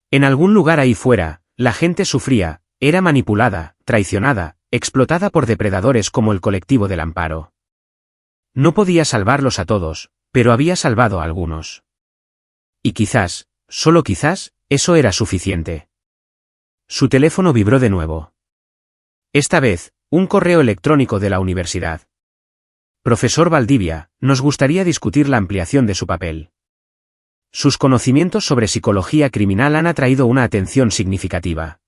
En algún lugar ahí fuera, la gente sufría, era manipulada, traicionada, explotada por depredadores como el colectivo del Amparo. No podía salvarlos a todos, pero había salvado a algunos. Y quizás, solo quizás, eso era suficiente. Su teléfono vibró de nuevo. Esta vez, un correo electrónico de la universidad. Profesor Valdivia, nos gustaría discutir la ampliación de su papel. Sus conocimientos sobre psicología criminal han atraído una atención significativa.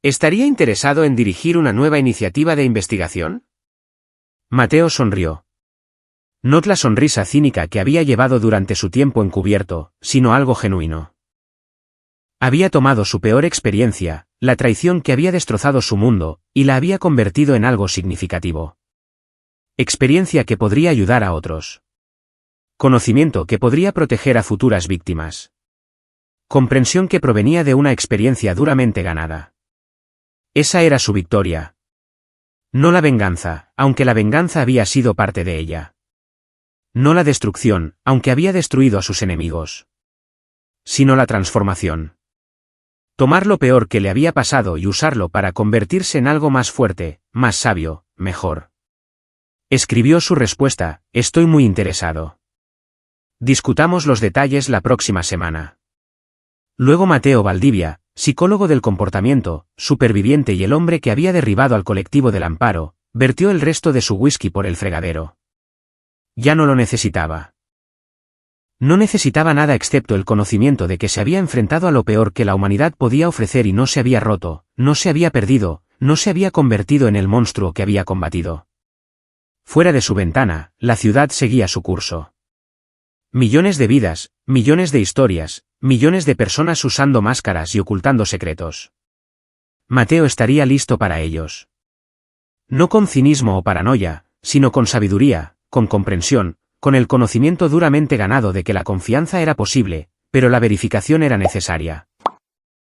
¿Estaría interesado en dirigir una nueva iniciativa de investigación? Mateo sonrió. No la sonrisa cínica que había llevado durante su tiempo encubierto, sino algo genuino. Había tomado su peor experiencia, la traición que había destrozado su mundo, y la había convertido en algo significativo. Experiencia que podría ayudar a otros. Conocimiento que podría proteger a futuras víctimas. Comprensión que provenía de una experiencia duramente ganada. Esa era su victoria. No la venganza, aunque la venganza había sido parte de ella. No la destrucción, aunque había destruido a sus enemigos. Sino la transformación. Tomar lo peor que le había pasado y usarlo para convertirse en algo más fuerte, más sabio, mejor. Escribió su respuesta: estoy muy interesado. Discutamos los detalles la próxima semana. Luego Mateo Valdivia, psicólogo del comportamiento, superviviente y el hombre que había derribado al colectivo del Amparo, vertió el resto de su whisky por el fregadero. Ya no lo necesitaba. No necesitaba nada excepto el conocimiento de que se había enfrentado a lo peor que la humanidad podía ofrecer y no se había roto, no se había perdido, no se había convertido en el monstruo que había combatido. Fuera de su ventana, la ciudad seguía su curso. Millones de vidas, millones de historias, millones de personas usando máscaras y ocultando secretos. Mateo estaría listo para ellos. No con cinismo o paranoia, sino con sabiduría, con comprensión, con el conocimiento duramente ganado de que la confianza era posible, pero la verificación era necesaria.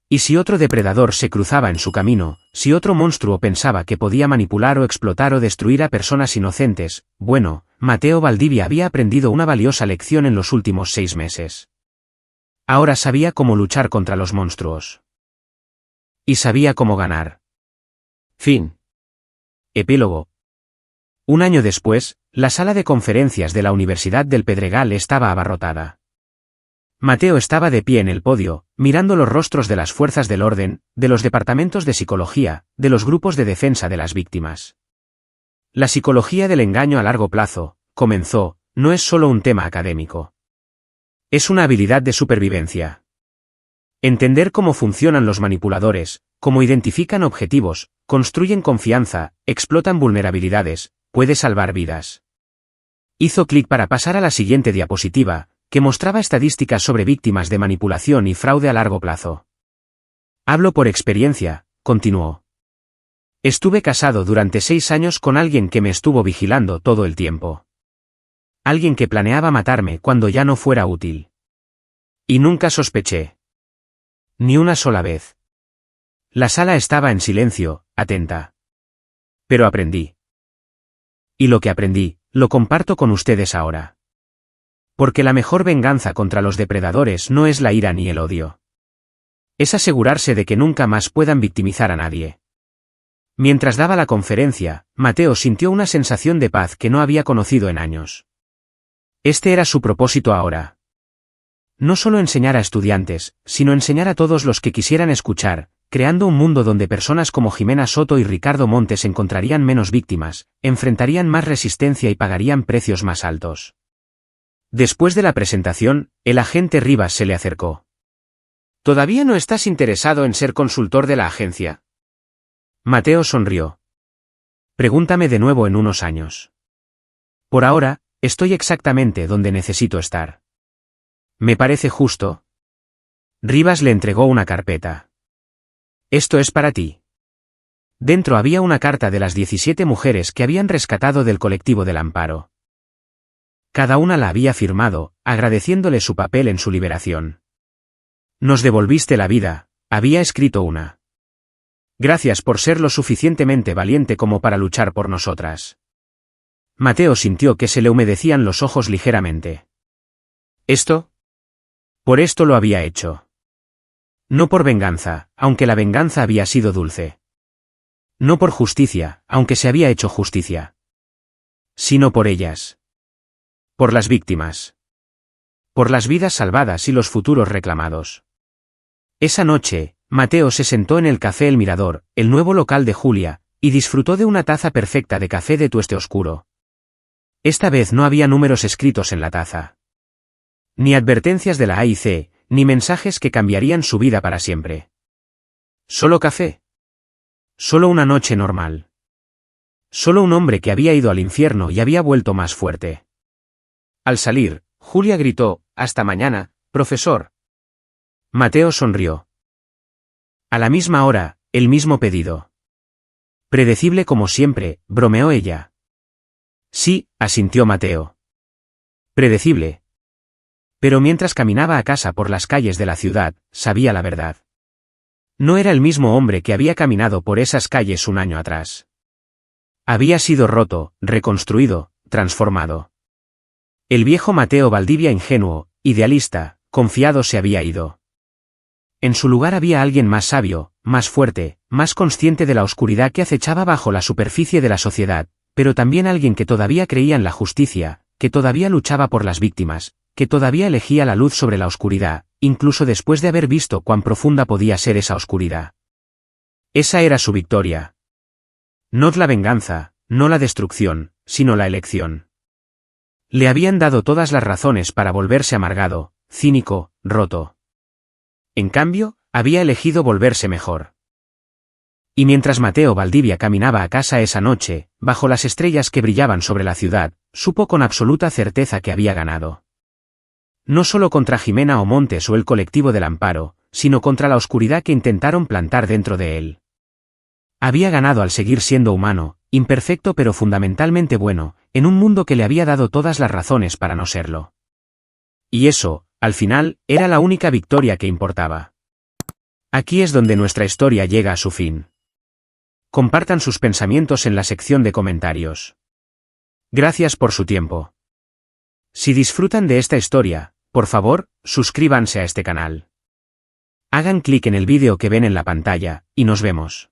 Y si otro depredador se cruzaba en su camino, si otro monstruo pensaba que podía manipular o explotar o destruir a personas inocentes, bueno, Mateo Valdivia había aprendido una valiosa lección en los últimos 6 meses. Ahora sabía cómo luchar contra los monstruos. Y sabía cómo ganar. Fin. Epílogo. Un año después, la sala de conferencias de la Universidad del Pedregal estaba abarrotada. Mateo estaba de pie en el podio, mirando los rostros de las fuerzas del orden, de los departamentos de psicología, de los grupos de defensa de las víctimas. La psicología del engaño a largo plazo, comenzó, no es solo un tema académico. Es una habilidad de supervivencia. Entender cómo funcionan los manipuladores, cómo identifican objetivos, construyen confianza, explotan vulnerabilidades, puede salvar vidas. Hizo clic para pasar a la siguiente diapositiva, que mostraba estadísticas sobre víctimas de manipulación y fraude a largo plazo. Hablo por experiencia, continuó. Estuve casado durante 6 años con alguien que me estuvo vigilando todo el tiempo. Alguien que planeaba matarme cuando ya no fuera útil. Y nunca sospeché. Ni una sola vez. La sala estaba en silencio, atenta. Pero aprendí. Y lo que aprendí, lo comparto con ustedes ahora. Porque la mejor venganza contra los depredadores no es la ira ni el odio. Es asegurarse de que nunca más puedan victimizar a nadie. Mientras daba la conferencia, Mateo sintió una sensación de paz que no había conocido en años. Este era su propósito ahora. No solo enseñar a estudiantes, sino enseñar a todos los que quisieran escuchar, creando un mundo donde personas como Jimena Soto y Ricardo Montes encontrarían menos víctimas, enfrentarían más resistencia y pagarían precios más altos. Después de la presentación, el agente Rivas se le acercó. ¿Todavía no estás interesado en ser consultor de la agencia? Mateo sonrió. Pregúntame de nuevo en unos años. Por ahora, estoy exactamente donde necesito estar. ¿Me parece justo? Rivas le entregó una carpeta. Esto es para ti. Dentro había una carta de las 17 mujeres que habían rescatado del colectivo del Amparo. Cada una la había firmado, agradeciéndole su papel en su liberación. Nos devolviste la vida, había escrito una. Gracias por ser lo suficientemente valiente como para luchar por nosotras. Mateo sintió que se le humedecían los ojos ligeramente. ¿Esto? Por esto lo había hecho. No por venganza, aunque la venganza había sido dulce. No por justicia, aunque se había hecho justicia. Sino por ellas. Por las víctimas. Por las vidas salvadas y los futuros reclamados. Esa noche, Mateo se sentó en el Café El Mirador, el nuevo local de Julia, y disfrutó de una taza perfecta de café de tueste oscuro. Esta vez no había números escritos en la taza. Ni advertencias de la A y C, ni mensajes que cambiarían su vida para siempre. Solo café. Solo una noche normal. Solo un hombre que había ido al infierno y había vuelto más fuerte. Al salir, Julia gritó, «Hasta mañana, profesor». Mateo sonrió. A la misma hora, el mismo pedido. Predecible como siempre, bromeó ella. Sí, asintió Mateo. Predecible. Pero mientras caminaba a casa por las calles de la ciudad, sabía la verdad. No era el mismo hombre que había caminado por esas calles un año atrás. Había sido roto, reconstruido, transformado. El viejo Mateo Valdivia ingenuo, idealista, confiado se había ido. En su lugar había alguien más sabio, más fuerte, más consciente de la oscuridad que acechaba bajo la superficie de la sociedad, pero también alguien que todavía creía en la justicia, que todavía luchaba por las víctimas, que todavía elegía la luz sobre la oscuridad, incluso después de haber visto cuán profunda podía ser esa oscuridad. Esa era su victoria. No la venganza, no la destrucción, sino la elección. Le habían dado todas las razones para volverse amargado, cínico, roto. En cambio, había elegido volverse mejor. Y mientras Mateo Valdivia caminaba a casa esa noche, bajo las estrellas que brillaban sobre la ciudad, supo con absoluta certeza que había ganado. No solo contra Jimena o Montes o el colectivo del Amparo, sino contra la oscuridad que intentaron plantar dentro de él. Había ganado al seguir siendo humano, imperfecto pero fundamentalmente bueno, en un mundo que le había dado todas las razones para no serlo. Y eso, al final, era la única victoria que importaba. Aquí es donde nuestra historia llega a su fin. Compartan sus pensamientos en la sección de comentarios. Gracias por su tiempo. Si disfrutan de esta historia, por favor, suscríbanse a este canal. Hagan clic en el vídeo que ven en la pantalla, y nos vemos.